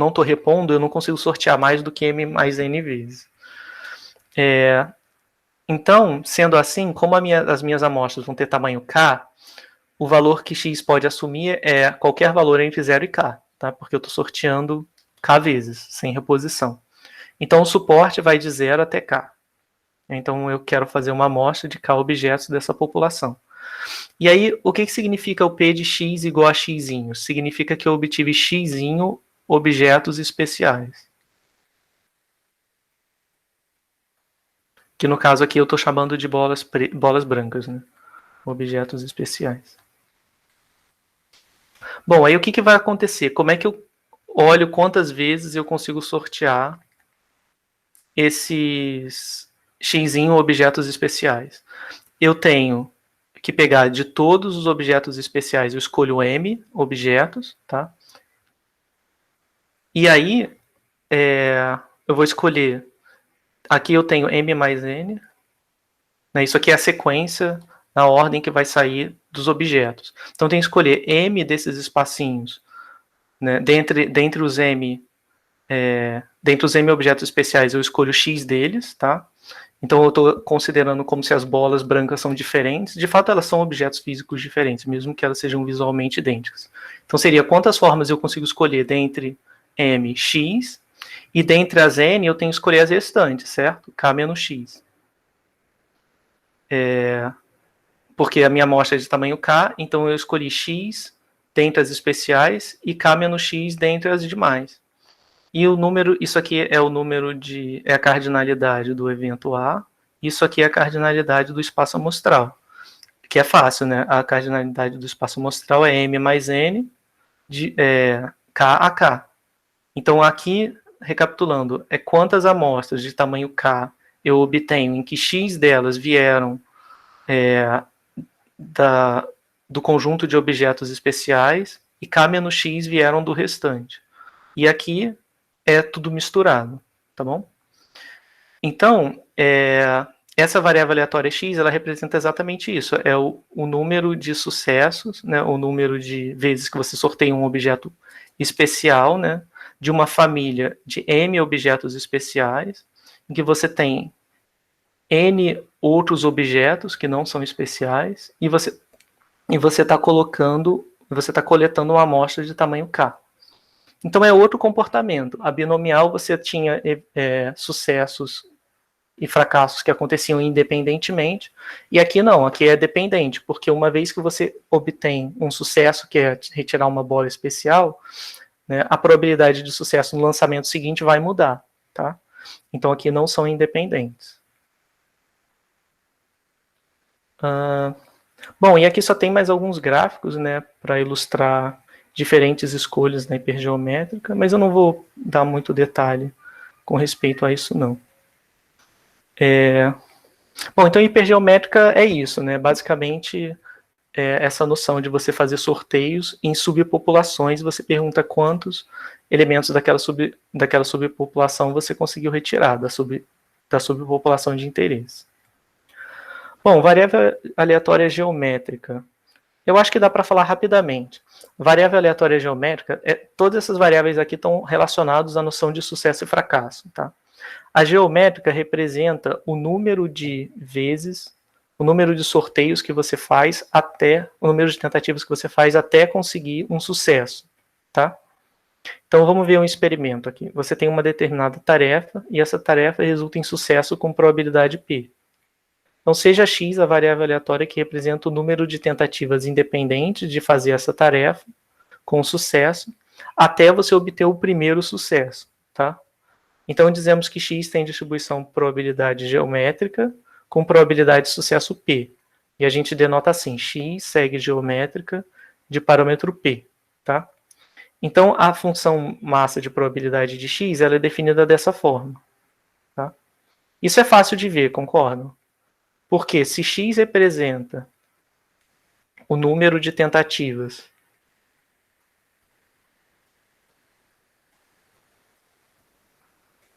estou repondo, eu não consigo sortear mais do que m mais n vezes. Então, sendo assim, como as minhas amostras vão ter tamanho k, o valor que x pode assumir é qualquer valor entre 0 e k, tá? Porque eu estou sorteando k vezes, sem reposição. Então, o suporte vai de 0 até k. Então, eu quero fazer uma amostra de k objetos dessa população. E aí, o que significa o P de x igual a x? Significa que eu obtive x objetos especiais. Que no caso aqui eu estou chamando de bolas brancas, né? Objetos especiais. Bom, aí o que vai acontecer? Como é que eu olho quantas vezes eu consigo sortear esses x objetos especiais? Eu tenho que pegar de todos os objetos especiais, eu escolho m objetos, tá? E aí, eu vou escolher, aqui eu tenho m mais n, né? Isso aqui é a sequência na ordem que vai sair dos objetos. Então, eu tenho que escolher m desses espacinhos, né? Dentre os m objetos especiais, eu escolho x deles, tá? Então, eu estou considerando como se as bolas brancas são diferentes. De fato, elas são objetos físicos diferentes, mesmo que elas sejam visualmente idênticas. Então, seria quantas formas eu consigo escolher dentre m, x, e dentre as n, eu tenho que escolher as restantes, certo? K menos x. Porque a minha amostra é de tamanho k, então eu escolhi x dentre as especiais e k menos x dentre as demais. E o número, isso aqui é o número é a cardinalidade do evento A, isso aqui é a cardinalidade do espaço amostral, que é fácil, né? A cardinalidade do espaço amostral é m mais n de k a k. Então aqui, recapitulando, quantas amostras de tamanho k eu obtenho em que x delas vieram do conjunto de objetos especiais e k menos x vieram do restante. E aqui é tudo misturado, tá bom? Então, essa variável aleatória x, ela representa exatamente isso. É o número de sucessos, né, o número de vezes que você sorteia um objeto especial, né, de uma família de m objetos especiais, em que você tem n outros objetos que não são especiais, e você está coletando uma amostra de tamanho k. Então é outro comportamento. A binomial você tinha sucessos e fracassos que aconteciam independentemente, e aqui não, aqui é dependente, porque uma vez que você obtém um sucesso, que é retirar uma bola especial, né, a probabilidade de sucesso no lançamento seguinte vai mudar, tá? Então aqui não são independentes. Bom, e aqui só tem mais alguns gráficos, né, para ilustrar diferentes escolhas na hipergeométrica, mas eu não vou dar muito detalhe com respeito a isso, não. Bom, então hipergeométrica é isso, né? Basicamente, essa noção de você fazer sorteios em subpopulações, você pergunta quantos elementos daquela subpopulação você conseguiu retirar da subpopulação de interesse. Bom, variável aleatória geométrica. Eu acho que dá para falar rapidamente. Variável aleatória geométrica, todas essas variáveis aqui estão relacionadas à noção de sucesso e fracasso, tá? A geométrica representa o número de vezes, o número de sorteios que você faz o número de tentativas que você faz até conseguir um sucesso, tá? Então vamos ver um experimento aqui. Você tem uma determinada tarefa e essa tarefa resulta em sucesso com probabilidade P. Então seja x a variável aleatória que representa o número de tentativas independentes de fazer essa tarefa com sucesso até você obter o primeiro sucesso, tá? Então, dizemos que x tem distribuição probabilidade geométrica com probabilidade de sucesso P. E a gente denota assim, x segue geométrica de parâmetro P. Tá? Então, a função massa de probabilidade de x ela é definida dessa forma. Tá? Isso é fácil de ver, concordam? Porque se x representa o número de tentativas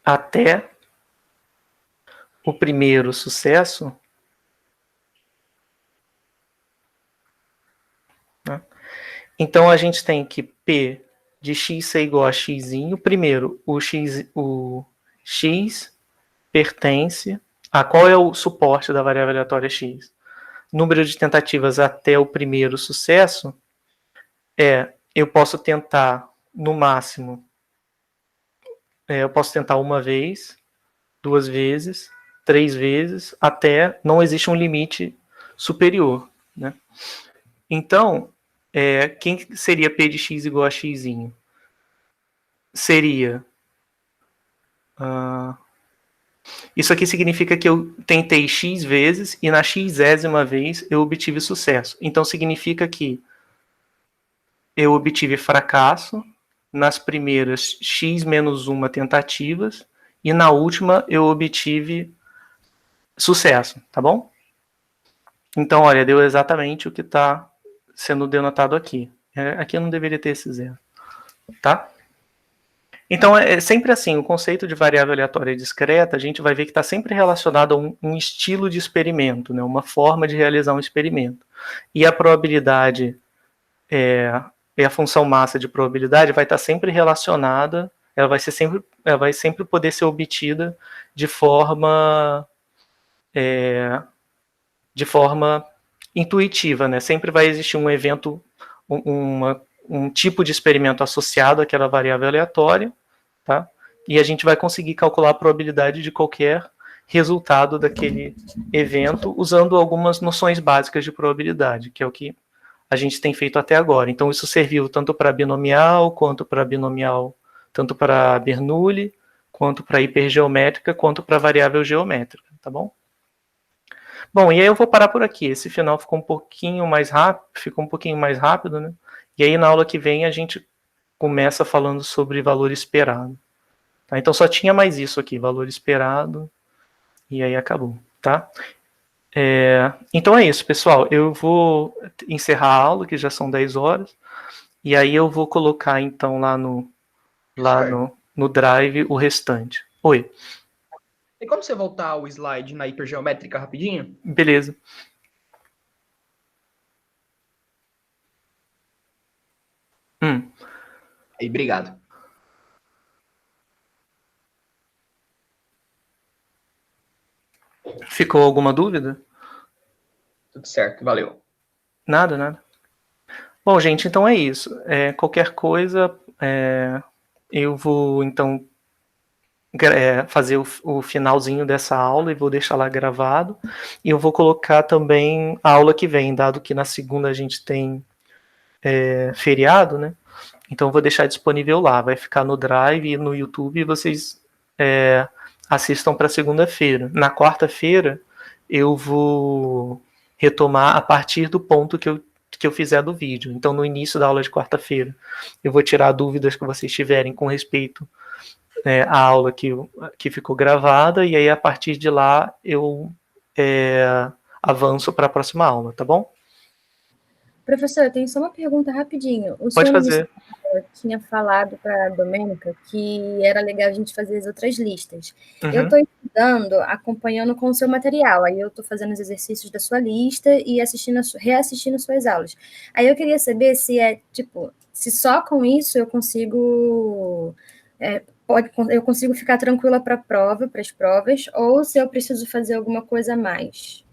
até o primeiro sucesso, né? Então a gente tem que P de x ser igual a x. Primeiro, o x pertence a qual é o suporte da variável aleatória x? Número de tentativas até o primeiro sucesso eu posso tentar no máximo, eu posso tentar uma vez, 2 vezes, 3 vezes, até não existe um limite superior, né? Então, quem seria P de x igual a x? Seria... isso aqui significa que eu tentei x vezes e na xésima vez eu obtive sucesso. Então, significa que eu obtive fracasso nas primeiras x menos 1 tentativas e na última eu obtive sucesso, tá bom? Então, olha, deu exatamente o que está sendo denotado aqui. Aqui eu não deveria ter esse zero, tá? Então, é sempre assim, o conceito de variável aleatória discreta, a gente vai ver que está sempre relacionado a um estilo de experimento, né? Uma forma de realizar um experimento. E a probabilidade, a função massa de probabilidade vai estar sempre relacionada, ela vai sempre poder ser obtida de forma intuitiva, né? Sempre vai existir um evento, um tipo de experimento associado àquela variável aleatória, tá? E a gente vai conseguir calcular a probabilidade de qualquer resultado daquele evento usando algumas noções básicas de probabilidade, que é o que a gente tem feito até agora. Então isso serviu tanto para binomial, quanto para binomial, tanto para Bernoulli, quanto para hipergeométrica, quanto para variável geométrica, tá bom? Bom, e aí eu vou parar por aqui. Esse final ficou um pouquinho mais rápido, né? E aí na aula que vem a gente começa falando sobre valor esperado. Tá? Então só tinha mais isso aqui, valor esperado, e aí acabou, tá? Então é isso, pessoal. Eu vou encerrar a aula, que já são 10 horas, e aí eu vou colocar então lá no Drive o restante. Oi. Tem como você voltar o slide na hipergeométrica rapidinho? Beleza. Aí, obrigado. Ficou alguma dúvida? Tudo certo, valeu. Nada, nada. Bom, gente, então é isso. Qualquer coisa, eu vou, então, fazer o finalzinho dessa aula e vou deixar lá gravado. E eu vou colocar também a aula que vem, dado que na segunda a gente tem feriado, né? Então eu vou deixar disponível lá. Vai ficar no Drive e no YouTube e vocês assistam para segunda-feira. Na quarta-feira eu vou retomar a partir do ponto que eu fizer do vídeo. Então no início da aula de quarta-feira eu vou tirar dúvidas que vocês tiverem com respeito à aula que ficou gravada e aí a partir de lá eu avanço para a próxima aula, tá bom? Professor, eu tenho só uma pergunta rapidinho. O Pode senhor fazer. tinha falado para a Domênica que era legal a gente fazer as outras listas. Uhum. Eu estou estudando, acompanhando com o seu material. Aí eu estou fazendo os exercícios da sua lista e reassistindo suas aulas. Aí eu queria saber se se só com isso eu consigo eu consigo ficar tranquila para as provas, ou se eu preciso fazer alguma coisa a mais.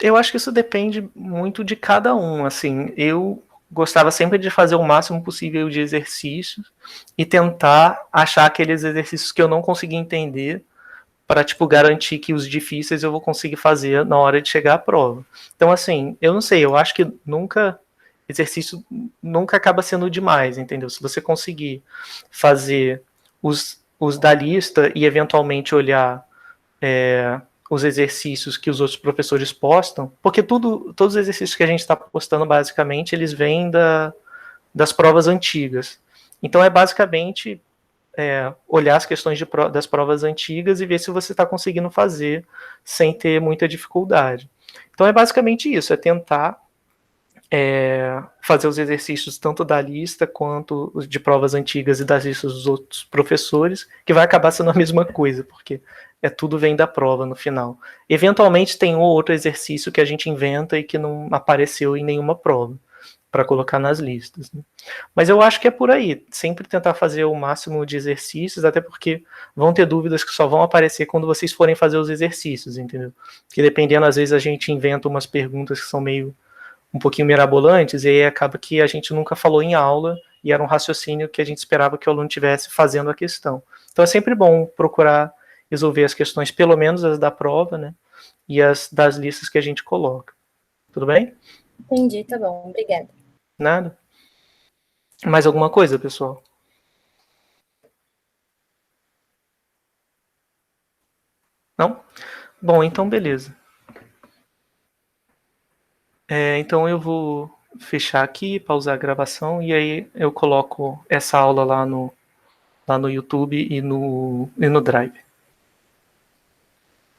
Eu acho que isso depende muito de cada um. Assim, eu gostava sempre de fazer o máximo possível de exercícios e tentar achar aqueles exercícios que eu não conseguia entender para garantir que os difíceis eu vou conseguir fazer na hora de chegar à prova. Então, assim, eu não sei, eu acho que exercício nunca acaba sendo demais, entendeu? Se você conseguir fazer os da lista e eventualmente olhar os exercícios que os outros professores postam, porque todos os exercícios que a gente está postando, basicamente, eles vêm das provas antigas. Então, é basicamente olhar as questões das provas antigas e ver se você está conseguindo fazer sem ter muita dificuldade. Então, é basicamente isso, é tentar fazer os exercícios tanto da lista quanto os de provas antigas e das listas dos outros professores, que vai acabar sendo a mesma coisa, porque tudo vem da prova no final. Eventualmente tem um ou outro exercício que a gente inventa e que não apareceu em nenhuma prova, para colocar nas listas, né? Mas eu acho que é por aí, sempre tentar fazer o máximo de exercícios, até porque vão ter dúvidas que só vão aparecer quando vocês forem fazer os exercícios, entendeu? Porque dependendo, às vezes a gente inventa umas perguntas que são meio um pouquinho mirabolantes, e aí acaba que a gente nunca falou em aula, e era um raciocínio que a gente esperava que o aluno estivesse fazendo a questão. Então é sempre bom procurar resolver as questões, pelo menos as da prova, né, e as das listas que a gente coloca. Tudo bem? Entendi, tá bom, obrigada. Nada? Mais alguma coisa, pessoal? Não? Bom, então beleza. Então eu vou fechar aqui, pausar a gravação, e aí eu coloco essa aula lá no YouTube e no Drive.